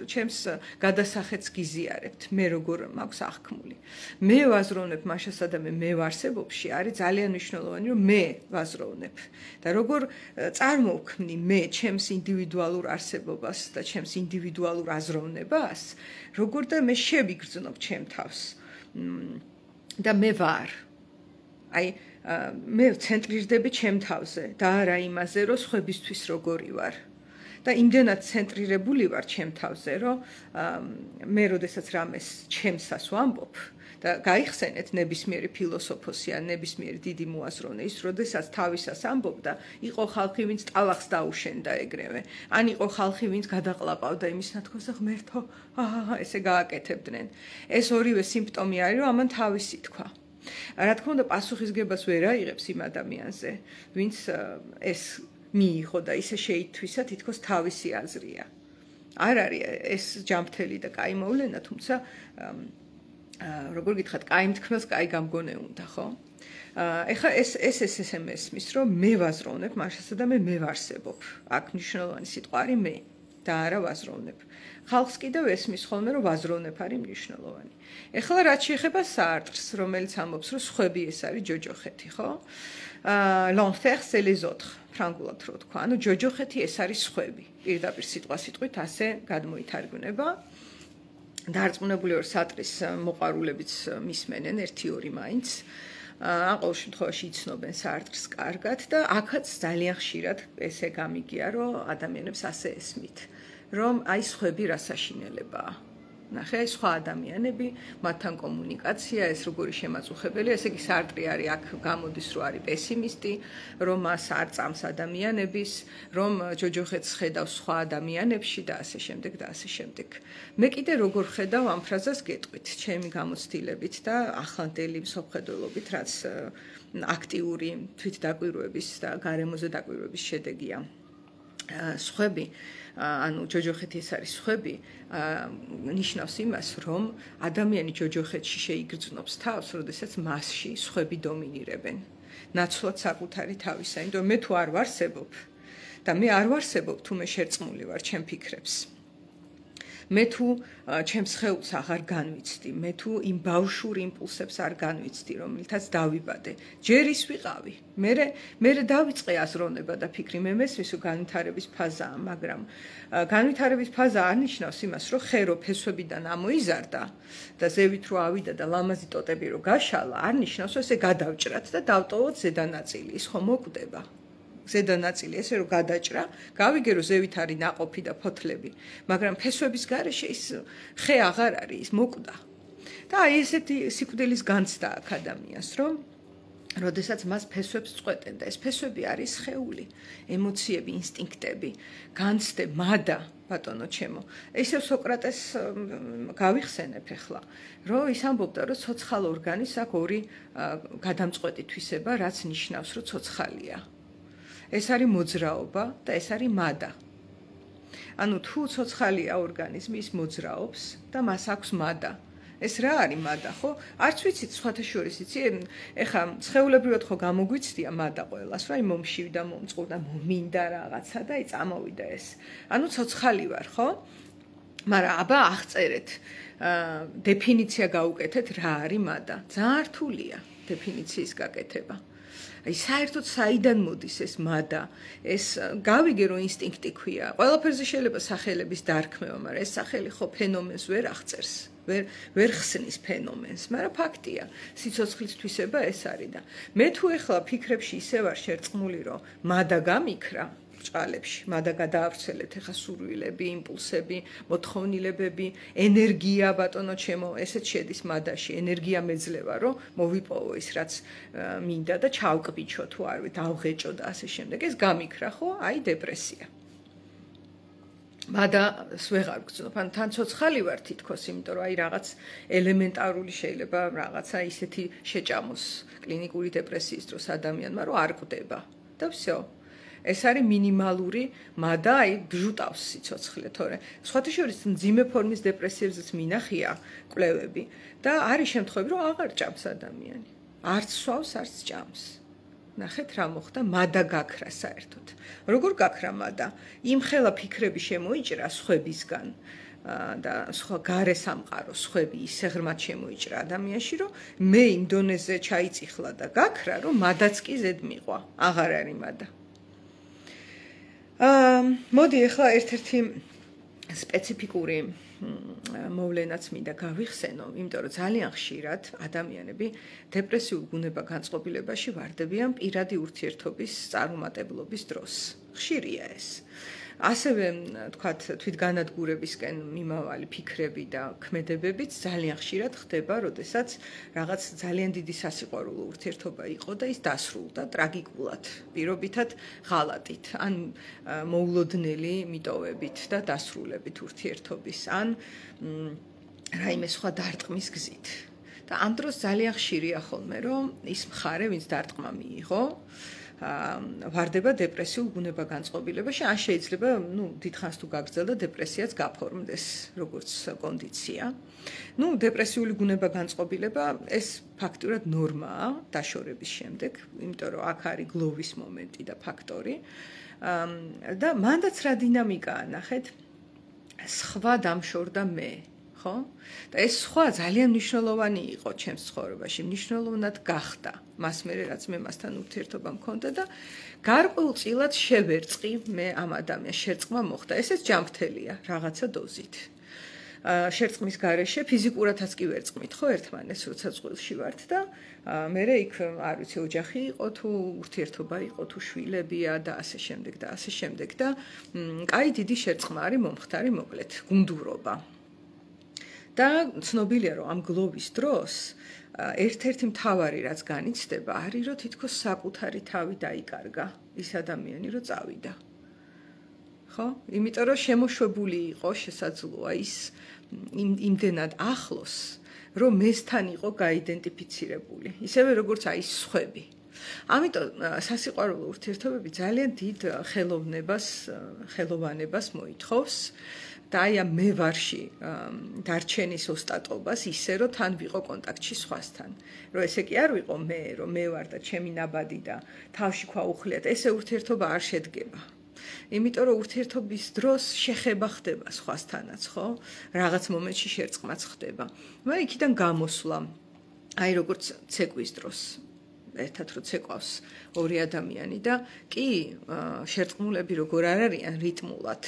ჩემს გადასახეთს გიზიარებთ, მე როგორ მაქვს აღქმული. მე ვაზროვნებ მაშასა და მე ვარსებობში არის ძალიან მნიშვნელოვანი, რომ მე ვაზროვნებ. და როგორ წარმოვქმნი მე ჩემს ინდივიდუალურ არსებობას და ჩემს ინდივიდუალურ აზროვნებას, როგორ და მე შევიგრძნობ ჩემ თავს. და მე ვარ. აი მე ცენტრირდები ჩემ თავზე და არა იმაზე, რომ სხვებისთვის როგორი ვარ. და იმდენად ცენტრირებული ვარ ჩემ თავზე, რომ მე როდესაც რამეს ჩემსას ვამბობ და გაიხსენეთ ნებისმიერი ფილოსოფოსი ან ნებისმიერი დიდი მოაზროვნე ის, როდესაც თავისას ამბობდა, იყო ხალხი, ვინც ტალახს დაუშენდა ეგრევე. ან იყო ხალხი, ვინც გადაყლაპავდა იმის ნათქვამს და ღმერთო, ესე გააკეთებდნენ. ეს ორივე სიმპტომი არის, რომ ამან თავისი თქვა. რა თქმა უნდა, პასუხისგებას ვერ აიღებს იმ ადამიანზე, ვინც ეს მიიღო და ისე შეითვისა, თითქოს თავისი აზრია. არ არის ეს ჯანმრთელი და კაი მოვლენა, თუმცა როგორ გითხრათ, კაი მთქმელს კაი გამგონე უნდა, ხო? ეხლა ეს ესმის, რომ მე ვაზროვნებ მაშასა და მე ვარსებობ. აქ მნიშვნელოვანი სიტყვა არის მე და არა ვაზროვნებ. ხალხს კიდევ ესმის ხოლმე, რომ ვაზროვნებ არის მნიშვნელოვანი. ეხლა რაც შეეხება სარტრს, რომელიც ამბობს, რომ სხვები ეს არის ჯოჯოხეთი, ხო? L'enfer c'est les autres. ფრანგულად რო თქვა, ანუ ჯოჯოხეთი ეს არის სხვები. პირდაპირ სიტყვით ასე გადმოითარგმნება. დარწმუნებული ვარ სატრის მოყვარულებიც მისმენენ 1-2 მაინც. ან ყოველ შემთხვევაში იცნობენ სარტრს კარგად და აქაც ძალიან ხშირად ესე გამიგია, რომ ადამიანებს ასე ესმით, რომ აი სხვები რა საშინელებაა. ნახე, სხვა ადამიანები, მათთან კომუნიკაცია, ეს როგორი შემაწუხებელია, ესე იგი სარტრი არის აქ გამოდის, რომ არის პესიმისტი, რომ მას არ წამს ადამიანების, რომ ჯოჯოხეთს ხედავს სხვა ადამიანებში და ასე შემდეგ და ასე შემდეგ. მე კიდე როგორ ხედავ ამ ფრაზას გეტყვით, ჩემი გამოცდილებით და ახლანდელი მსოფლმხედველობით, რაც აქტიური თვითდაკვირვების და გარემოზე დაკვირვების შედეგია. სხვები ანუ ჯოჯოხეთი ეს არის სხვები ნიშნავს იმას, რომ ადამიანი ჯოჯოხეთში შეიგრძნობს თავს, როდესაც მასში სხვები დომინირებენ. ნაცვლად საკუთარი თავისა, იმიტომ მე თუ არ ვარსებობ და მე არ ვარსებობ თუ მე შერწყმული ვარ ჩემ ფიქრებს. მე თუ ჩემს ხეულს აღარ განვიცდი, მე თუ იმ ბავშვურ იმპულსებს არ განვიცდი, რომელთაც დავიბადე. ჯერ ის ვიყავი. მე დავიწყე აზროვნება და ფიქრი, მე მესმის რომ განვითარების ფაზაა, მაგრამ განვითარების ფაზა არ ნიშნავს იმას, რომ ხე რო ფესვებიდან ამოიზარდა და ზევით რო ავიდა და ლამაზი ტოტები რო გაშალა, არ ნიშნავს, რომ ესე გადავჭრათ და დავტოვოთ ზედა ნაწილი, ის ხომ მოკვდება. ზედა ნაწილი ესე რომ გადაჭრა, გავიგე რომ ზევით არის ნაყოფი და ფოთლები, მაგრამ ფესვების გარეშე ის ხე აღარ არის, ის მოკვდა. და აი ესეთი სიკვდილის განცდა აქ ადამიანს, რომ როდესაც მას ფესვებს წყვეტენ და ეს ფესვები არის სხეული, ემოციები, ინსტინქტები, განცდე, მადა, ბატონო ჩემო. ისევ სოკრატეს გავიხსენებ ახლა, რომ ის ამბობდა, რომ ცოცხალ ორგანიზმს აქვს ორი გადამწყვეტი თვისება, რაც ნიშნავს, რომ ცოცხალია. ეს არის მოძრაობა და ეს არის მადა. ანუ თუ ცოცხალია ორგანიზმი, ის მოძრაობს და მას აქვს მადა. ეს რა არის მადა, ხო? არც ვიცით სხვათა შორის იცი, ეხა სხეულებრივად ხო გამოგვიცდია მადა ყველას, რა, მომშივდა, მომწყურდა, მომინდა რაღაცა და აი წამოვიდა ეს. ანუ ცოცხალი ვარ, ხო? მაგრამ აბა აღწერეთ, დეფინიცია გაუკეთეთ, რა არის მადა. ძალიან რთულია დეფინიციის გაკეთება. აი საერთოდ საიდან მოდის ეს მადა? ეს გავიგე რომ ინსტინქტი ქვია. ყველაფერზე შეიძლება სახელების დარქმევა, მაგრამ ეს სახელი ხო ფენომენს ვერ აღწერს. ვერ ხსნის ფენომენს, მაგრამ ფაქტია, სიცოცხლის თვისება ეს არის და მე თუ ეხლა ფიქრებში ისე ვარ შერწყმული, რომ მადა გამიქრა ჭალებში, მადა გადაავრცელეთ ეხა სურვილები, იმპულსები, მოთხოვნილებები, ენერგია, ბატონო ჩემო, ესეც შედის მადაში, ენერგია მეძლევა, რომ მოვიპოვო ის, რაც მინდა და ჩავკბიჩო თუ არ ვიცი, დავღეჭო და ასე შემდეგ. ეს გამიქრა, ხო? აი დეპრესია. მადას ვეღარ გწნობ, ან თან ცოცხალი ვარ თითქოს, იმიტომ რომ აი რაღაც ელემენტარული შეიძლება რაღაცა ისეთი შეჭამოს კლინიკური დეპრესიის დროს ადამიანმა, რომ არ კვდება და всё. ეს არის მინიმალური მადა, აი ბჟუტავს სიცოცხლე, თორე სხვათა შორის მძიმე ფორმის დეპრესიებზეც მინახია კვლევები და არის შემთხვევები, რომ აღარ ჭამს ადამიანი. არც სვავს, არც ჭამს. ნახეთ რა მოხდა, მადა გაქრა საერთოდ. როგორ გაქრა მადა? იმხელა ფიქრები შემოიჭრა სხვებისგან და სხვა გარე სამყარო სხვები ისე ღრმად შემოიჭრა ადამიანში, რომ მე იმ დონეზე ჩაიწიხლა და გაქრა, რომ მადაც კი ზედ მიყვა. აღარ არის მადა. მოდი ახლა ერთ-ერთი სპეციფიკური მოვლენაც მინდა გავიხსენო, იმიტომ რომ ძალიან ხშირად ადამიანები დეპრესიულ ბუნება-განწყობილებაში ვარდებიან პირადი ურთიერთობის წარუმატებლობის დროს. ხშირია ეს. ასევე, თქვათ, თვითგანადგურებისკენ მიმავალი ფიქრები და ქმედებებიც ძალიან ხშირად ხდება, როდესაც რაღაც ძალიან დიდი სასიყვარულო ურთიერთობა იყო და ის დასრულდა ტრაგიკულად, პირობითად ღალატით, ან მოულოდნელი მიტოვებით და დასრულებით ურთიერთობის, ან რაიმე სხვა დარტყმის გზით. და ამ დროს ძალიან ხშირია ხოლმე, რომ ის მხარე, ვინც დარტყმა მიიღო, ვარდება დეპრესიულ ბუნება-განწყობილებაში, ან შეიძლება, დიდხანს თუ გაგრძელდა დეპრესიაც გაფორმდეს როგორც კონდიცია. დეპრესიული ბუნება-განწყობილება ეს ფაქტურად ნორმაა დაშორების შემდეგ, იმიტომ რომ აქ არის გლოვის მომენტი და ფაქტორი. და მანდაც რა დინამიკაა, ნახეთ, სხვა დამშორდა მე. ხო? და ეს სხვა ძალიან მნიშვნელოვანი იყო ჩემს ცხოვრებაში, მნიშვნელოვნად გახდა. მას მერე რაც მე მასთან ურთიერთობა მქონდა და გარკვეულწილად შევერწყი მე ამ ადამიანს, შერწყმა მოხდა. ესეც ჯანმრთელია რაღაცა დოზით. შერწყმის გარეშე ფიზიკურადაც კი ვერწყმით, ხო, ერთმანეთს, როცა წყვილში ვართ და მერე იქ არ ვიცი, ოჯახი იყო თუ ურთიერთობა იყო თუ შვილებია და ასე შემდეგ და ასე შემდეგ და კაი დიდი შერწყმა არის მომხდარი, მოკლედ, გუნდურობა. და ცნობილია, რომ ამ გლოვის დროს ერთ-ერთი მთავარი რაც განიცდება, არის, რომ თითქოს საკუთარი თავი დაიკარგა ის ადამიანი, რომ წავიდა. ხო? იმიტომ რომ შემოშვებული იყო შესაძლოა ის იმდენად ახლოს, რომ მესთან იყო გაიდენტიფიცირებული, ისევე როგორც აი სხვები. ამიტომ სასიყვარულო ურთიერთობები ძალიან დიდ ხელოვანებას მოითხოვს. და აი ამ მევარში დარჩენის ოსტატობას ისე რომ თან ვიყო კონტაქტში სხვასთან. რომ ესე კი არ ვიყო მე, რომ მე ვარ და ჩემი ნაბადი და თავში ქვაუხლიათ, ესე ურთიერთობა არ შედგება. იმიტომ რომ ურთიერთობის დროს შეხება ხდება სხვასთანაც, ხო? რაღაც მომენტში შერწყმაც ხდება. მე იქიდან გამოსვლა. აი როგორც ცეკვის დროს. ერთად რო ცეკვავს ორი ადამიანი და კი შერწყმულები როგორ არ არიან რიტმულად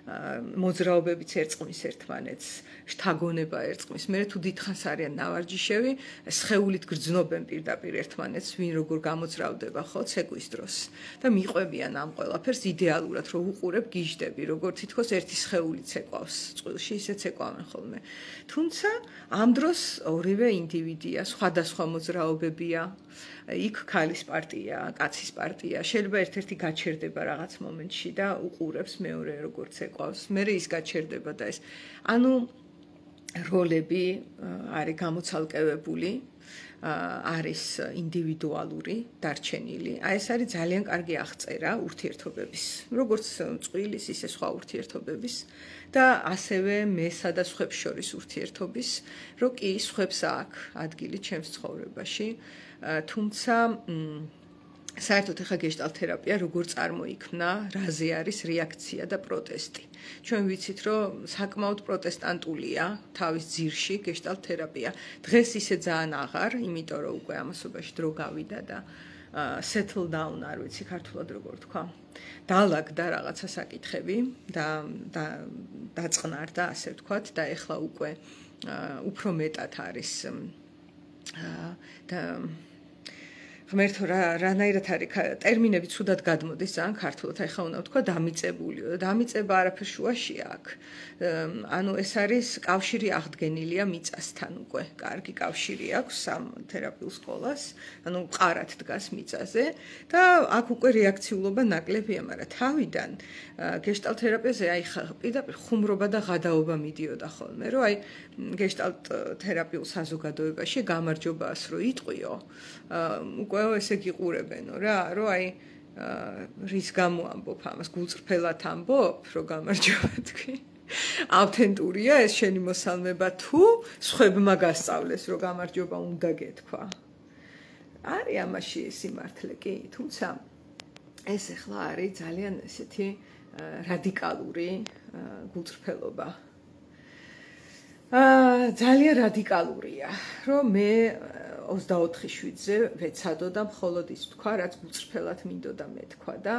მოძრაობებიც ერწყმის ერთმანეთს, შთაგონება ერწყმის. მე თუ დიდხანს არიან ნავარჯიშევი, სხეულით გრძნობენ პირდაპირ ერთმანეთს, ვინ როგორ გამოძრავდება ხო ცეკვის დროს და მიყვებიან ამ ყველაფერს იდეალურად, რომ უყურებ, გიჟდები, როგორ თითქოს ერთი სხეული ცეკვავს წყვილში, ისე ცეკვავენ ხოლმე. თუმცა ამ დროს ორივე ინდივიდია, სხვადასხვა მოძრაობებია. იქ ქალის პარტია, კაცის პარტია, შეიძლება ერთ-ერთი გაჩერდება რაღაც მომენტში და უყურებს მეორე როგორც ეყვავს, მერე ის გაჩერდება და ეს. ანუ როლები არის გამოცალკევებული, არის ინდივიდუალური, დარჩენილი. აი ეს არის ძალიან კარგი აღწერა ურთიერთობების, როგორც წყვილის, ისე სხვა ურთიერთობების და ასევე მესა და სხვებს შორის ურთიერთობის, რომ კი სხვებს აქვს ადგილი ჩემს ცხოვრებაში. თუმცა საერთოდ ახლა გეშტალტ თერაპია როგორ წარმოიქმნა, რაზე არის რეაქცია და პროტესტი. ჩვენ ვიცით, რომ საკმაოდ პროტესტანტულია თავის ძირში გეშტალტ თერაპია. დღეს ისე ძალიან აღარ, იმიტომ რომ უკვე ამასობაში დრო გავიდა და settle down არ ვიცი ქართულად როგორ თქვა. დაალაგდა რაღაცა საკითხები და დაწყნარდა, ასე ვთქვათ, და ეხლა უკვე უფრო მეტად არის და ღმერთო რანაირად არის ტერმინები ცუდად გადმოდის ძალიან ქართულად, ახლა უნდა ვთქვა დამიწებულიო და დამიწება არაფერ შუაში აქვს. ანუ ეს არის კავშირი აღდგენილია მიწასთან უკვე, კარგი კავშირი აქვს ამ თერაპიულ სკოლას, ანუ მყარად დგას მიწაზე და აქ უკვე რეაქციულობა ნაკლებია, მაგრამ თავიდან გეშტალტ თერაპიაზე აი პირდაპირ ხუმრობა და ღადაობა მიდიოდა ხოლმე, რომ აი გეშტალტ თერაპიულ საზოგადოებაში გამარჯობას რო იტყვიო, უკვე ესე გიყურებენო რა, რომ აი რის გამო ამბობ ამას, გულწრფელად ამბობ, რომ გამარჯობა თქვი. ავთენტურია ეს შენი მოსალმება თუ სხვებმა გასწავლეს, რომ გამარჯობა უნდა გეთქვა. არის ამაში სიმართლე კი, თუმცა ეს ახლა არის ძალიან ესეთი რადიკალური გულწრფელობა. ძალიან რადიკალურია, რომ მე 24/7-ზე ვეცადო და მხოლოდ ის თქვა, რაც გულწრფელად მინდოდა მე თქვა და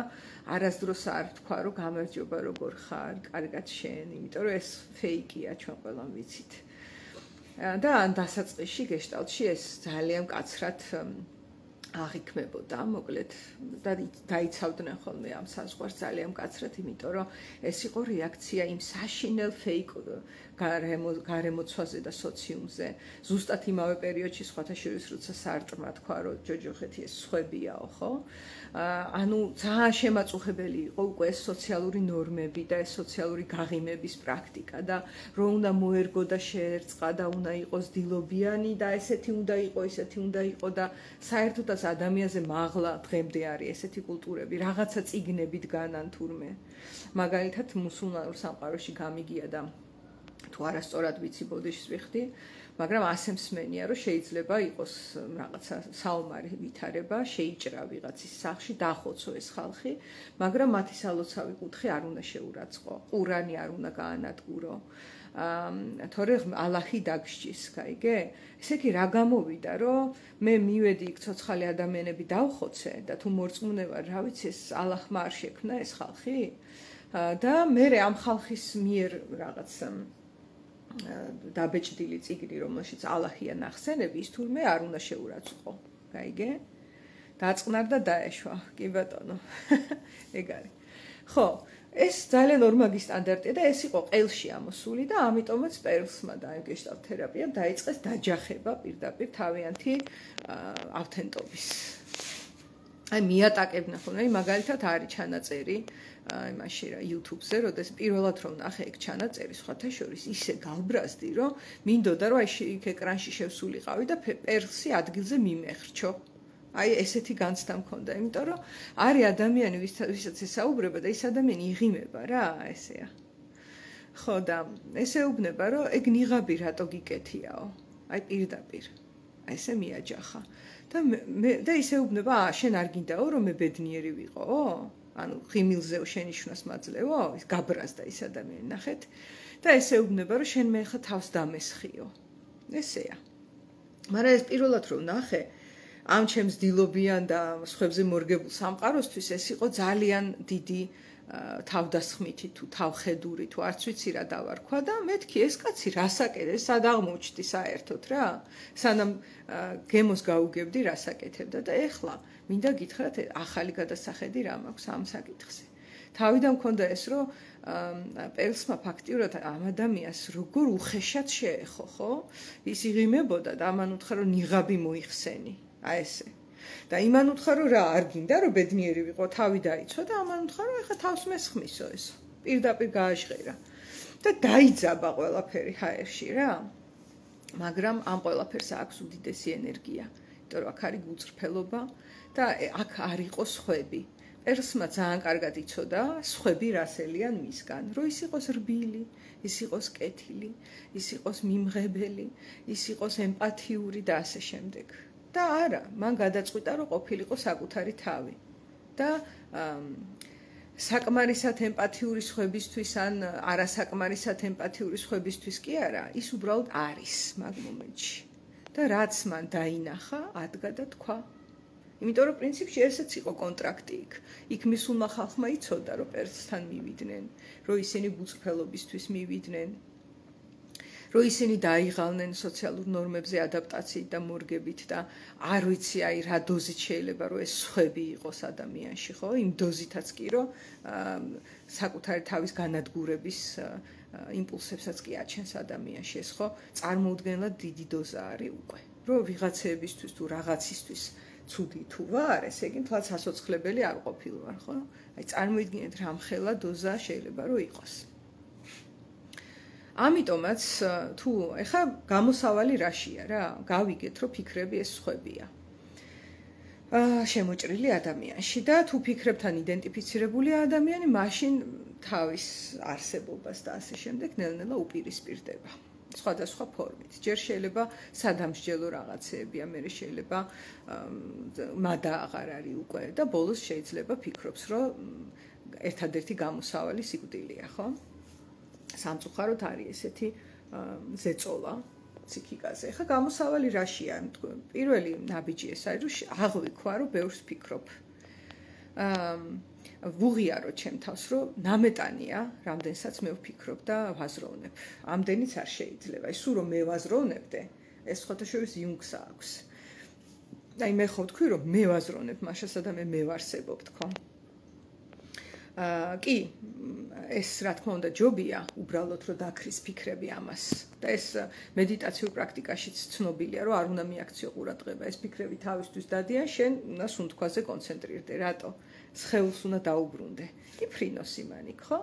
არასდროს არ თქვა, რომ გამარჯობა როგორ ხარ, კარგად შენ, იმიტომ რომ ეს ფეიკია, ჩვენ ყველამ ვიცით. და ან დასაწყისში გეშტალტში ეს ძალიან მკაცრად აღიქმებოდა, მოკლედ და დაიცავდნენ ხოლმე ამ საზღვარს ძალიან მკაცრად, იმიტომ რომ ეს იყო რეაქცია იმ საშინელ ფეიკ გარემოცვაზე და სოციუმზე. ზუსტად იმავე პერიოდში სხვათა შორის როცა სარტმა თქვა, რომ ჯოჯოხეთი ეს სხვებიაო, ხო? ანუ ძალიან შემაწუხებელი იყო უკვე ეს სოციალური ნორმები და ეს სოციალური გაღიმების პრაქტიკა და რომ უნდა მოერგო და შეერწყა და უნდა იყოს დილობიანი და ესეთი უნდა იყო, ისეთი უნდა იყო და საერთოდ ადამიანზე მაღლა დღემდე არის ესეთი კულტურები, რაღაცა წიგნებით განან თურმე. მაგალითად მუსულმანურ სამყაროში გამიგია და თუ არასწორად ვიცი ბოდიშს ვიხდი, მაგრამ ასე მსმენია, რომ შეიძლება იყოს რაღაცა საომარი ვითარება, შეიჭრა ვიღაცის სახლში, დახოცო ეს ხალხი, მაგრამ მათი სალოცავი კუთხე არ უნდა შეურაცხყო, ყურანი არ უნდა გაანადგურო. თორე ალაჰი დაგსჯის, გაიგე? ესე იგი რა გამოვიდა, რომ მე მივედი იქ ცოცხალი ადამიანები დავხოცე და თუ მორწმუნე ვარ, რა ვიცი, ეს ალაჰმა არ შექმნა ეს ხალხი და მე ამ ხალხის მიერ რაღაც დაბეჭდილი წიგნი, რომელშიც ალაჰია ნახსენები, ის თურმე არ უნდა შეურაცხყო, გაიგე? დაწყნარდა დაეშვა, კი ბატონო. ეგ არის. ხო, ეს ძალიან ორმაგი სტანდარტია და ეს იყო ყელში ამოსული და ამიტომაც პერლსმა და გეშტალტ თერაპიამ დაიწყეს დაჯახება პირდაპირ თავიანთი ავთენტობის. აი მიატაკებდნენ ხოლმე, მაგალითად არის ჩანაწერი იმაში რა YouTube-ზე, როდეს პირველად რომ ნახე ეგ ჩანაწერი სხვათა შორის ისე გავბრაზდი, რომ მინდოდა რომ აი იქ ეკრანში შევსულიყავი და პერლსი ადგილზე მიმეხრჩო. აი ესეთი განცდა მქონდა, იმიტომ რომ არის ადამიანი, ვისაც ესაუბრება და ეს ადამიანი იღიმება რა, ესეა. ხო და ესეუბნება, რომ ეგ ნიღაბი რატო გიკეთიაო? აი პირდაპირ. აი ესე მიაჯახა. და ისეუბნება, შენ არ გინდაო რომ მე ბედნიერი ვიყო? ანუ ღიმილზე შენიშვნას მაძლევო? ის გაბრაზდა ის ადამიანი, ნახეთ. და ესეუბნება, რომ შენ მე ხა თავს დამესხიო. ესეა. მაგრამ ეს პირველად რომ ნახე ამ ჩემს დილობიან და სხვებზე მორგებულ სამყაროსთვის ეს იყო ძალიან დიდი თავდასხმითი თუ თავხედური თუ არც ვიცი რა დავარქვა და მეთქი ეს კაცი რასაკეთებს, სად აღმოჩნდი საერთოდ რა? სანამ გემოს გაუგებდი რასაკეთებდა და ეხლა მინდა გითხრათ ახალი გადასახედი რა მაქვს ამ საკითხზე. თავიდან მქონდა ეს რომ პელსმა ფაქტიურად ამ ადამიანს როგორ უხეშად შეეხო, ხო? ის იღიმებოდა და ამან უთხრა რომ ნიღაბი მოიხსენი. აი ესე. და იმან უთხრა რომ რა არ გინდა რომ ბედნიერი ვიყო, თავი დაიცვა და ამან უთხრა რომ ეხლა თავს მესხმისო ეს. პირდაპირ გააჟღერა. და დაიძაბა ყველაფერი ჰაერში რა. მაგრამ ამ ყველაფერს აქვს უდიდესი ენერგია. იმიტომ რომ აქ არის გულწრფელობა და აქ არ იყო სხვები. პერსმა ძალიან კარგად იცოდა სხვები რასელიან მისგან, რომ ის იყოს რბილი, ის იყოს კეთილი, ის იყოს მიმღებელი, ის იყოს ემპათიური და ასე შემდეგ. და არა, მან გადაწყვიტა რომ ყოფილიყო საკუთარი თავი. და საკმარისად ემპათიური სხვებისთვის ან არასაკმარისად ემპათიური სხვებისთვის კი არა, ის უბრალოდ არის მაგ მომენტში. და რაც მან დაინახა, ადგა და თქვა. იმიტომ რომ პრინციპში ესეც იყო კონტრაქტი იქ. იქ მისულმა ხალხმა იცოდა რომ პერსთან მივიდნენ, რომ ისინი გულწრფელობისთვის მივიდნენ, რომ ისინი დაიღალნენ სოციალურ ნორმებზე ადაპტაციით და მორგებით და არ ვიცი აი რა დოზით შეიძლება რომ ეს სხვები იყოს ადამიანში, ხო? იმ დოზითაც კი რომ საკუთარი თავის განადგურების იმპულსებსაც კი აჩენს ადამიანში, ეს ხო წარმოუდგენლად დიდი დოზა არის უკვე. რომ ვიღაცეებისთვის თუ რაღაცისთვის ცუდი თუ ვარ, ესე იგი თვალ სასოცხლებელი არ ყოფილვარ, ხო? აი წარმოიდგინეთ რამხელა დოზა შეიძლება რომ იყოს. ამიტომაც თუ ეხა გამოსავალი რაშია რა, გავიგეთ რომ ფიქრები ეს სხვებია. შემოჭრილი ადამიანში და თუ ფიქრებთან იდენტიფიცირებული ადამიანი, მაშინ თავის არსებობას და ასე შემდეგ ნელ-ნელა უპირისპირდება. სხვადასხვა ფორმით. ჯერ შეიძლება სადამსჯელო რაღაცეებია, მერე შეიძლება მადა აღარ არის უკვე და ბოლოს შეიძლება ფიქრობს, რომ ერთადერთი გამოსავალი სიკვდილია, ხო? სამწუხაროდ არის ესეთი ზეწოლა ფსიქიკაზე. ხა გამოსავალი რაშია? პირველი ნაბიჯი ეს არის, რომ აღვიქვა, რომ ბევრს ფიქრობ. ვუღიარო ჩემ თავს, რომ ნამეტანია, რამდენსაც მე ვფიქრობ და ვაზროვნებ. ამდენიც არ შეიძლება. სულ რომ მე ვაზროვნებდე, ეს ხოთაშორის იუნგს აქვს. აი მე ხო ვთქვი, რომ მე ვაზროვნებ მაშასა და მე ვარსებობ, თქო. კი, ეს რა თქმა უნდა ჯობია, უბრალოდ რომ დაქრის ფიქრები ამას. და ეს მედიტაციურ პრაქტიკაშიც ცნობილია, რომ არ უნდა მიაქციო ყურადღება. ეს ფიქრები თავისთვის დადიან, შენ უნდა სუნთქვაზე კონცენტრირდე. რატო? სხეულს უნდა დაუბრუნდე. იფრინოს იმანიკ, ხო?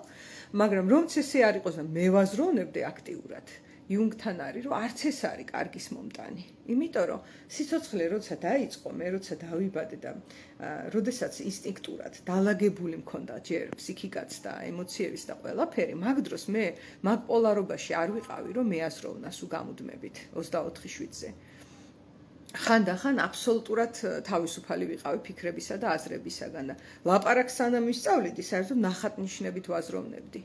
მაგრამ რომც ესე არ იყოს და მე ვაზროვნებდე აქტიურად. იუნგთან არის, რომ არც ეს არის კარგის მომტანი. იმიტომ რომ სიცოცხლე როცა დაიწყო, მე როცა დავიბადე და როდესაც ინსტინქტურად დალაგებული მქონდა ჯერ ფსიქიკაც და ემოციების და ყველაფერი, მაგ დროს მე მაგ პოლარობაში არ ვიყავი, რომ მეაზროვნას უგამუდმებით 24/7-ზე. ხანდახან აბსოლუტურად თავისუფალი ვიყავი ფიქრებისა და აზრებისაგან და ლაპარაკს სანამ ვისწავლიდი, საერთოდ ნახატნიშნებით ვაზროვნებდი.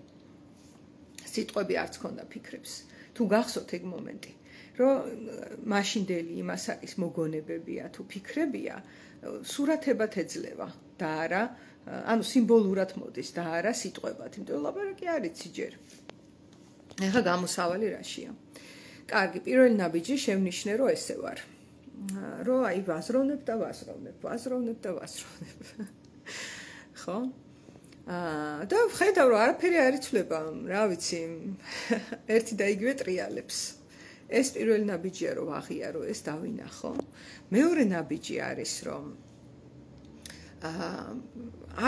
სიტყვები არც ქონდა ფიქრებს. თუ გახსოვთ ეგ მომენტი, რომ მაშინდელი იმასაკის მოგონებებია თუ ფიქრებია, სურათებად ეძლევა და არა, ანუ სიმბოლურად მოდის და არა სიტყვებად, იმიტომ რომ ლაპარაკი არ იცი ჯერ. ეხლა გამოსავალი რაშია? კარგი, პირველი ნაბიჯი შევნიშნე, რომ ესე ვარ. რომ აი ვაზროვნებ და ვაზროვნებ, ვაზროვნებ და ვაზროვნებ. ხო? და ვხედავ რომ არაფერი არ იცვლება, რა ვიცი, ერთი და იგივე ტრიალებს. ეს პირველი ნაბიჯია რომ ვაღიარო, ეს დავინახო. მეორე ნაბიჯი არის რომ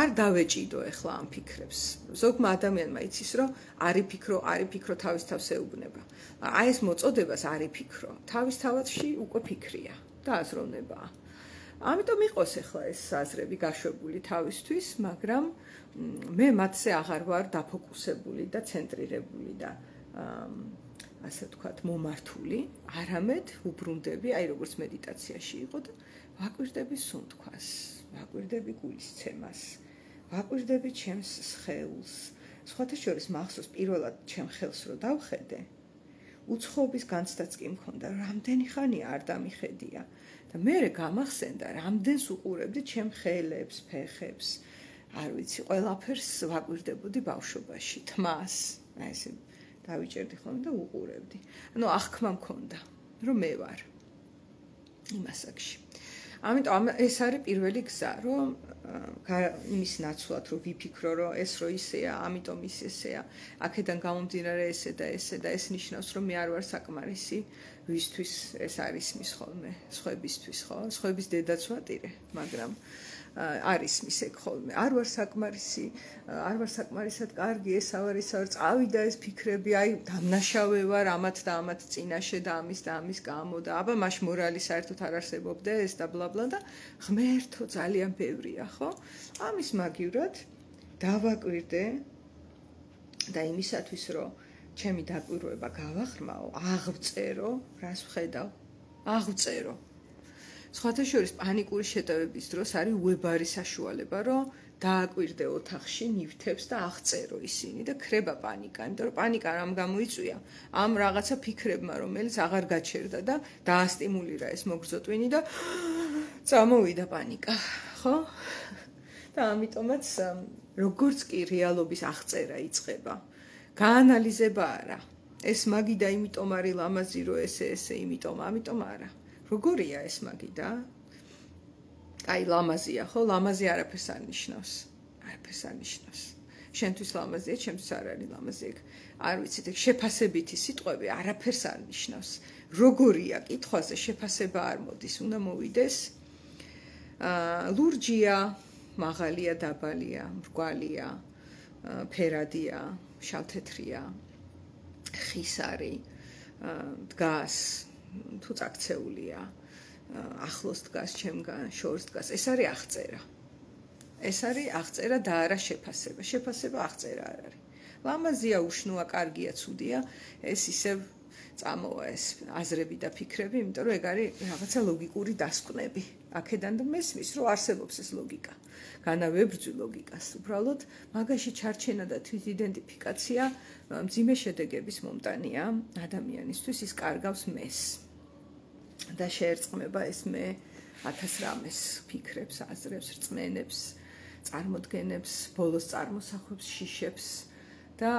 არ დავეჭიდო ეხლა ამ ფიქრებს. ზოგმა ადამიანმა იცის რომ არიფიქრო თავის თავს ეუბნება. აი ეს მოწოდებას არიფიქრო, თავის თავში უკვე ფიქრია და აზროვნებაა. ამიტომ იყოს ეხლა ეს აზრები გაშვებული თავისთვის, მაგრამ მე მათზე აღარ ვარ დაფოკუსებული და ცენტრირებული და ასე ვთქვათ, მომართული, არამედ ვუბრუნდები, აი როგორც მედიტაციაში იყო და ვაკვირდები სუნთქვას, ვაკვირდები გულისცემას, ვაკვირდები ჩემს სხეულს. სხვათა შორის მახსოვს პირველად ჩემ ხელს რო დავხედე, უცხოობის განცდაც კი მქონდა, რამდენი ხანია არ დამიხედია და მე გამახსენდა, რამდენს უყურებდი ჩემ ხელებს, ფეხებს. არ ვიცი, ყველაფერს ვაკვირდებოდი ბავშვობაში, თმას, აი ესე დავიჭერდი ხოლმე და უყურებდი. ანუ აღქმა მქონდა, რომ მე ვარ იმ ასაკში. ამიტომ ეს არის პირველი გზა, რომ იმის ნაცვლად რომ ვიფიქრო, რომ ეს რო ისეა, ამიტომ ის ესეა. აქედან გამომდინარე ესე და ესე და ეს ნიშნავს, რომ მე არ ვარ საკმარისი, ვისთვის ეს არის მის ხოლმე, სხვებისთვის, ხო? სხვების დედაც ვატირე, მაგრამ არის მის ეგ ხოლმე. არ ვარ საკმარისი, არ ვარ საკმარისად კარგი, ეს ავარ, წავიდა ეს ფიქრები, აი დამნაშავე ვარ ამათ და ამათ წინაშე და ამის გამო და აბა მაშ მორალი საერთოდ არ არსებობდეს და ბლა-ბლა და ღმერთო ძალიან ბევრია, ხო? ამის მაგივრად დავაკვირდე და იმისათვის რომ ჩემი დაკვირვება გავახრმაო, აღვწერო, რას ვხედავ, აღვწერო. სხვათა შორის პანიკური შეტევების დროს არის უებარი საშუალება, რომ დააკვირდე ოთახში ნივთებს და აღწერო ისინი და ქრება პანიკა, იმიტომ რომ პანიკა რამ გამოიწვია? ამ რაღაცა ფიქრებმა, რომელიც აღარ გაჩერდა და დაასტიმულირა ეს მოგრძოტვინი და წამოვიდა პანიკა, ხო? და ამიტომაც როგორც კი რეალობის აღწერა იწყება, გაანალიზება არა. ეს მაგი და იმიტომ არის ლამაზი, რომ ესე, იმიტომ, ამიტომ არა. როგორია ეს მაგი და აი ლამაზია, ხო? ლამაზი არაფერს არ ნიშნავს. არაფერს არ ნიშნავს. შენთვის ლამაზია, ჩემთვის არ არის ლამაზი. არ ვიცით, ეგ შეფასებითი სიტყვები არაფერს არ ნიშნავს. როგორია კითხვაზე შეფასება არ მოდის, უნდა მოვიდეს. ლურჯია, მაღალია, დაბალია, მრგვალია, ფერადია, შავთეთრია, ხის არის, დგას თუ წაქცეულია, ახლოს დგას ჩემგან, შორს დგას, ეს არის აღწერა. ეს არის აღწერა და არა შეფასება. შეფასება აღწერა არ არის. ლამაზია, უშნოა, კარგია, ცუდია, ეს ისევ წამოვა ეს აზრები და ფიქრები, იმიტომ რომ ეგ არის რაღაცა ლოგიკური დასკვნები. აქედან და მესმის, რომ არსებობს ეს ლოგიკა. განავებრძვი ლოგიკას. უბრალოდ მაგაში ჩარჩენა და თვითიდენტიფიკაცია მძიმე შედეგების მომტანია ადამიანისთვის, ის კარგავს მეს. და შეერწყმება ეს მე 1000 რამეს ფიქრებს, აზრებს, რწმენებს, წარმოდგენებს, ბოლოს წარმოსახვებს, შიშებს და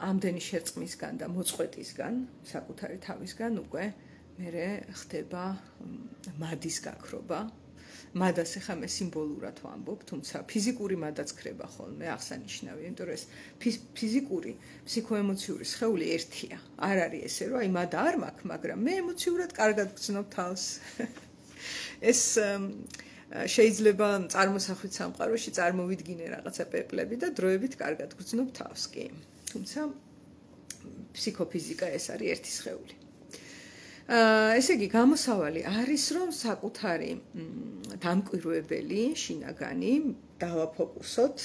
ამდენი შერწყმისგან და მოწყვეტისგან, საკუთარი თავისგან უკვე მერე ხდება მადის გაქრობა. მადას ახლა მე სიმბოლურად ვამბობ, თუმცა ფიზიკური მადაც ქრება ხოლმე, აღსანიშნავია, იმიტომ რომ ეს ფიზიკური, ფსიქოემოციური სხეული ერთია. არ არის ესე, რომ აი მადა არ მაქვს, მაგრამ მე ემოციურად კარგად გრძნობ თავს. ეს შეიძლება წარმოსახვით სამყაროში წარმოვიდგინე რაღაცა პეპლები და დროებით კარგად გრძნობ თავს კი. თუმცა ფსიქოფიზიკა ეს არის ერთი სხეული. ესე იგი გამოსავალი არის რომ საკუთარი დამკვირვებელი შინაგანი დავაფოკუსოთ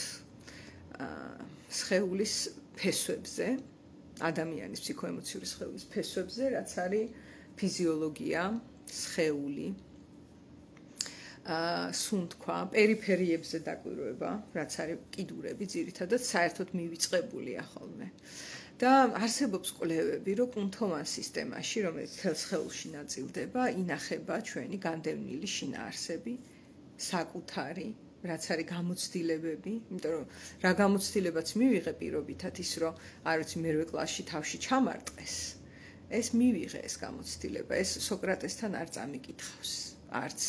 სხეულის ფესვებზე, ადამიანის ფსიქოემოციური სხეულის ფესვებზე, რაც არის ფიზიოლოგია, სხეული, სუნთქვა, პერიფერიებზე დაკვირვება, რაც არის კიდურები, ძირითადად საერთოდ მივიწყებულია ხოლმე. და არსებობს კვლევები, რომ კუნთოვან სისტემაში, რომელიც თელ სხეულში ნაწილდება, ინახება ჩვენი განდევნილი შინაარსები, საკუთარი, რაც არის გამოცდილებები, იმიტომ რომ რა გამოცდილებაც მივიღე პირობითად ის, რომ არ ვიცი მერვე კლასში თავში ჩამარტყეს, ეს მივიღე ეს გამოცდილება, ეს სოკრატესთან არ წამიკითხავს, არც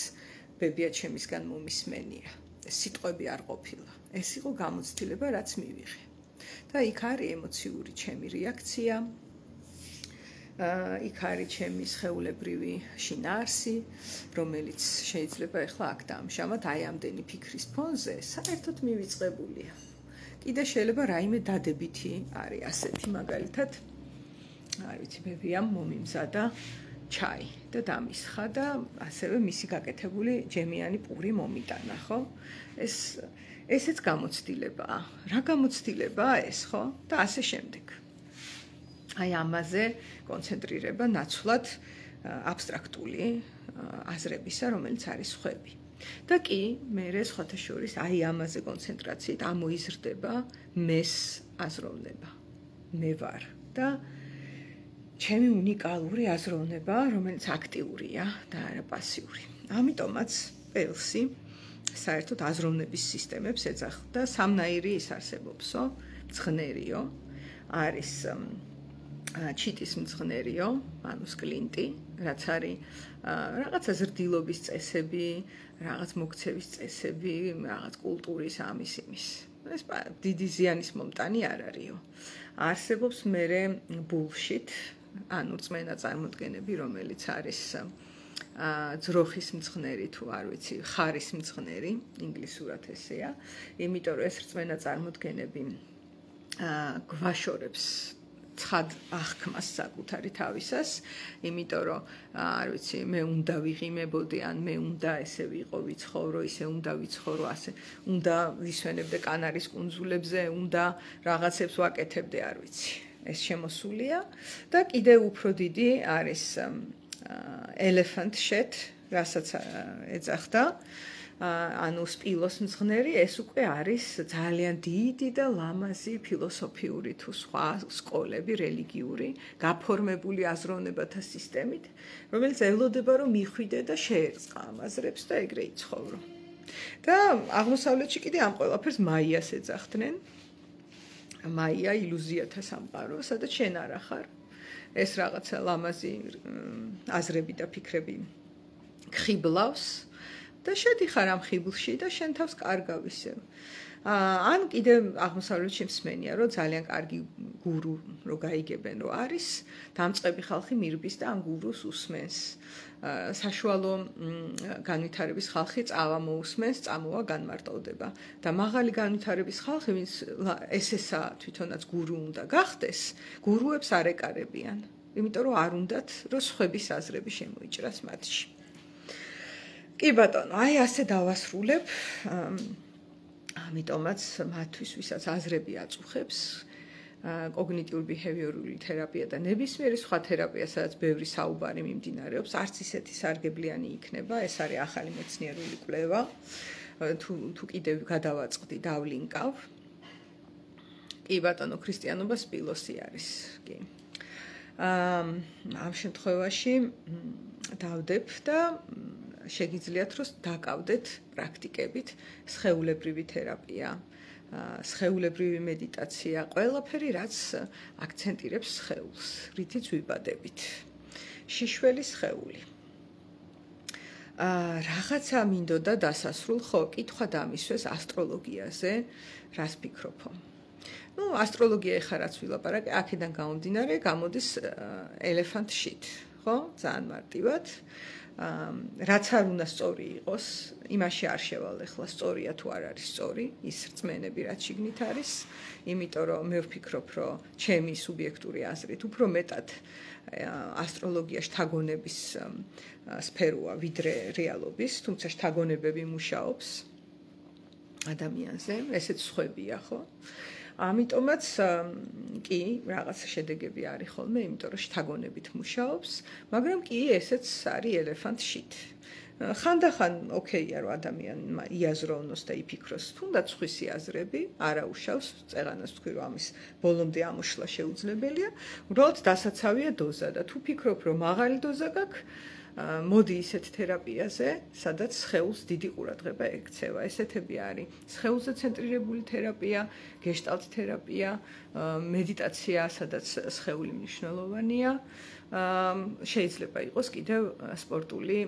ბებიაჩემისგან მომისმენია, ეს სიტყვები არ ყოფილა, ეს იყო გამოცდილება, რაც მივიღე. და იქ არის ემოციური ჩემი რეაქცია, იქ არის ჩემი სხეულებრივი შინაარსი, რომელიც შეიძლება ახლა აქ დაამშამოთ აი ამდენი ფიქრის ფონზე, საერთოდ მივიწყებულია. კიდე შეიძლება რაიმე დადებითი არის ასეთი, მაგალითად, არ ვიცი, ბებიამ მომიმზადა ჩაი და დამისხა და ასევე მისი გაკეთებული ჯემიანი პური მომიტანა, ხო? ესეც გამოცდილებაა. რა გამოცდილებაა ეს, ხო? და ასე შემდეგ. აი ამაზე კონცენტრირება ნაცვლად აბსტრაქტული აზრებისა, რომელიც არის სხვები. და კი, მერე სხვათა შორის აი ამაზე კონცენტრაციით ამოიზრდება მეს აზროვნება. მე ვარ და ჩემი უნიკალური აზროვნება, რომელიც აქტიურია და არა პასიური. ამიტომაც პელსი საერთოდ აზროვნების სისტემებს ეძახდა. სამნაირი ის არსებობსო, მძღნერიო, არის ჩიტის მძღნერიო, ანუ სკლინტი, რაც არის რაღაცა ზრდილობის წესები, რაღაც მოქცევის წესები, რაღაც კულტურის ამის იმის. ეს დიდი ზიანის მომტანი არ არისო. არსებობს მერე bullshit, ანუ რწმენა წარმოდგენები, რომელიც არის ძროხის მძღნერი თუ არ ვიცი, ხარის მძღნერი, ინგლისურად ესეა, იმიტომ რომ ეს რწმენა წარმოდგენები გვაშორებს ცხად აღქმას საკუთარი თავისას, იმიტომ რომ არ ვიცი, მე უნდა ვიღიმებოდი, ან მე უნდა ესე ვიყო, ვიცხოვრო, ისე უნდა ვიცხოვრო, ასე უნდა ვისვენებდე კანარის კუნძულებზე, უნდა რაღაცებს ვაკეთებდე, არ ვიცი. ეს შემოსულია და კიდევ უფრო დიდი არის elephant shit, რასაც ეძახდა, ანუ სპილოს მძღნერი, ეს უკვე არის ძალიან დიდი და ლამაზი ფილოსოფიური თუ სხვა სკოლები, რელიგიური, გაფორმებული აზროვნებათა სისტემით, რომელიც ელოდება, რომ მიხვიდე და შეერწყა ამ აზრებს და ეგრე იცხოვრო. და აღმოსავლეთში კიდე ამ ყველაფერს მაიას ეძახდნენ. მაია ილუზიათა სამყარო, სადაც შენ არ ახარ. ეს რაღაცა ლამაზი აზრები და ფიქრები ხიბლავს და შედიხარ ამ ხიბლში და შენ თავს კარგავ ისევ. ან კიდევ აღმოსავლეთში მსმენია, რომ ძალიან კარგი გურუ რო გაიგებენ, რომ არის, დამწყები ხალხი მირბის და ამ გურუს უსმენს. საშუალო განვითარების ხალხი წავა მოусმენს, წამოვა განმარტოვდება. და მაღალი განვითარების ხალხი, ვინც ესესა თვითონაც გურუ უნდა გახდეს, გურუებს არ ეკარებიან. იმიტომ რომ არ უნდათ, რომ სხვების აზრები შემოიჭრას მათში. კი ბატონო, აი ასე დავასრულებ. ამიტომაც მათთვის, ვისაც აზრები აწუხებს, კოგნიტიურ-ბიჰევიორული თერაპია და ნებისმიერი სხვა თერაპია, სადაც ბევრი საუბარი მიმდინარეობს, არც ისეთი სარგებლიანი იქნება, ეს არის ახალი მეცნიერული კვლევა. თუ კიდევ გადავაწყდი, დავლინკავ. კი ბატონო, ქრისტიანობა სპილოსი არის, კი. ამ შემთხვევაში დავდებ და შეგიძლიათ რომ დაკავდეთ პრაქტიკებით სხეულებრივი თერაპია, სხეულებრივი მედიტაცია, ყველაფერი რაც აქცენტირებს სხეულს, რითიც ვიბადებით. შიშველი სხეული. რაღაცა მინდოდა დასასრულ, ხო, კითხვა დამისვეს ასტროლოგიაზე, რას ფიქრობო? ასტროლოგია ეხლა რაც ვილაპარაკე, აქედან გამომდინარე, გამოდის elephant shit, ხო? ძალიან მარტივად. რაც არ უნდა სწორი იყოს, იმაში არ შევალ ახლა სწორია თუ არ არის სწორი, ის რწმენები რაც შიგნით არის, იმიტომ რომ მე ვფიქრობ, რომ ჩემი სუბიექტური აზრით უფრო მეტად ასტროლოგია შთაგონების სფეროა ვიდრე რეალობის, თუმცა შთაგონებები მუშაობს ადამიანზე, ესეც სხვებია, ხო? ამიტომაც კი, რაღაც შედეგები არის ხოლმე, იმიტომ რომ შთაგონებით მუშაობს, მაგრამ კი ესეც არის elephant shit. ხანდახან ოკეია, რომ ადამიანმა იაზროვნოს და იფიქროს, თუნდაც სხვისი აზრები, არაუშავს, წეღანას თქვი, რომ ამის ბოლომდე ამოშლა შეუძლებელია, უბრალოდ დასაცავია დოზა და თუ ფიქრობ, რომ მაღალი დოზა გაქვს, მოდი ისეთ თერაპიაზე, სადაც სხეულს დიდი ყურადღება ექცევა. ესეთები არის სხეულზე ცენტრირებული თერაპია, გეშტალტ თერაპია, მედიტაცია, სადაც სხეული მნიშვნელოვანია. შეიძლება იყოს კიდევ სპორტული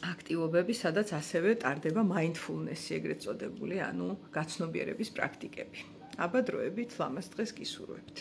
აქტივობები, სადაც ასევე ტარდება mindfulness-ი, ეგრეთ წოდებული, ანუ გაცნობიერების პრაქტიკები. აბა დროებით, ლამაზ დღეს გისურვებთ.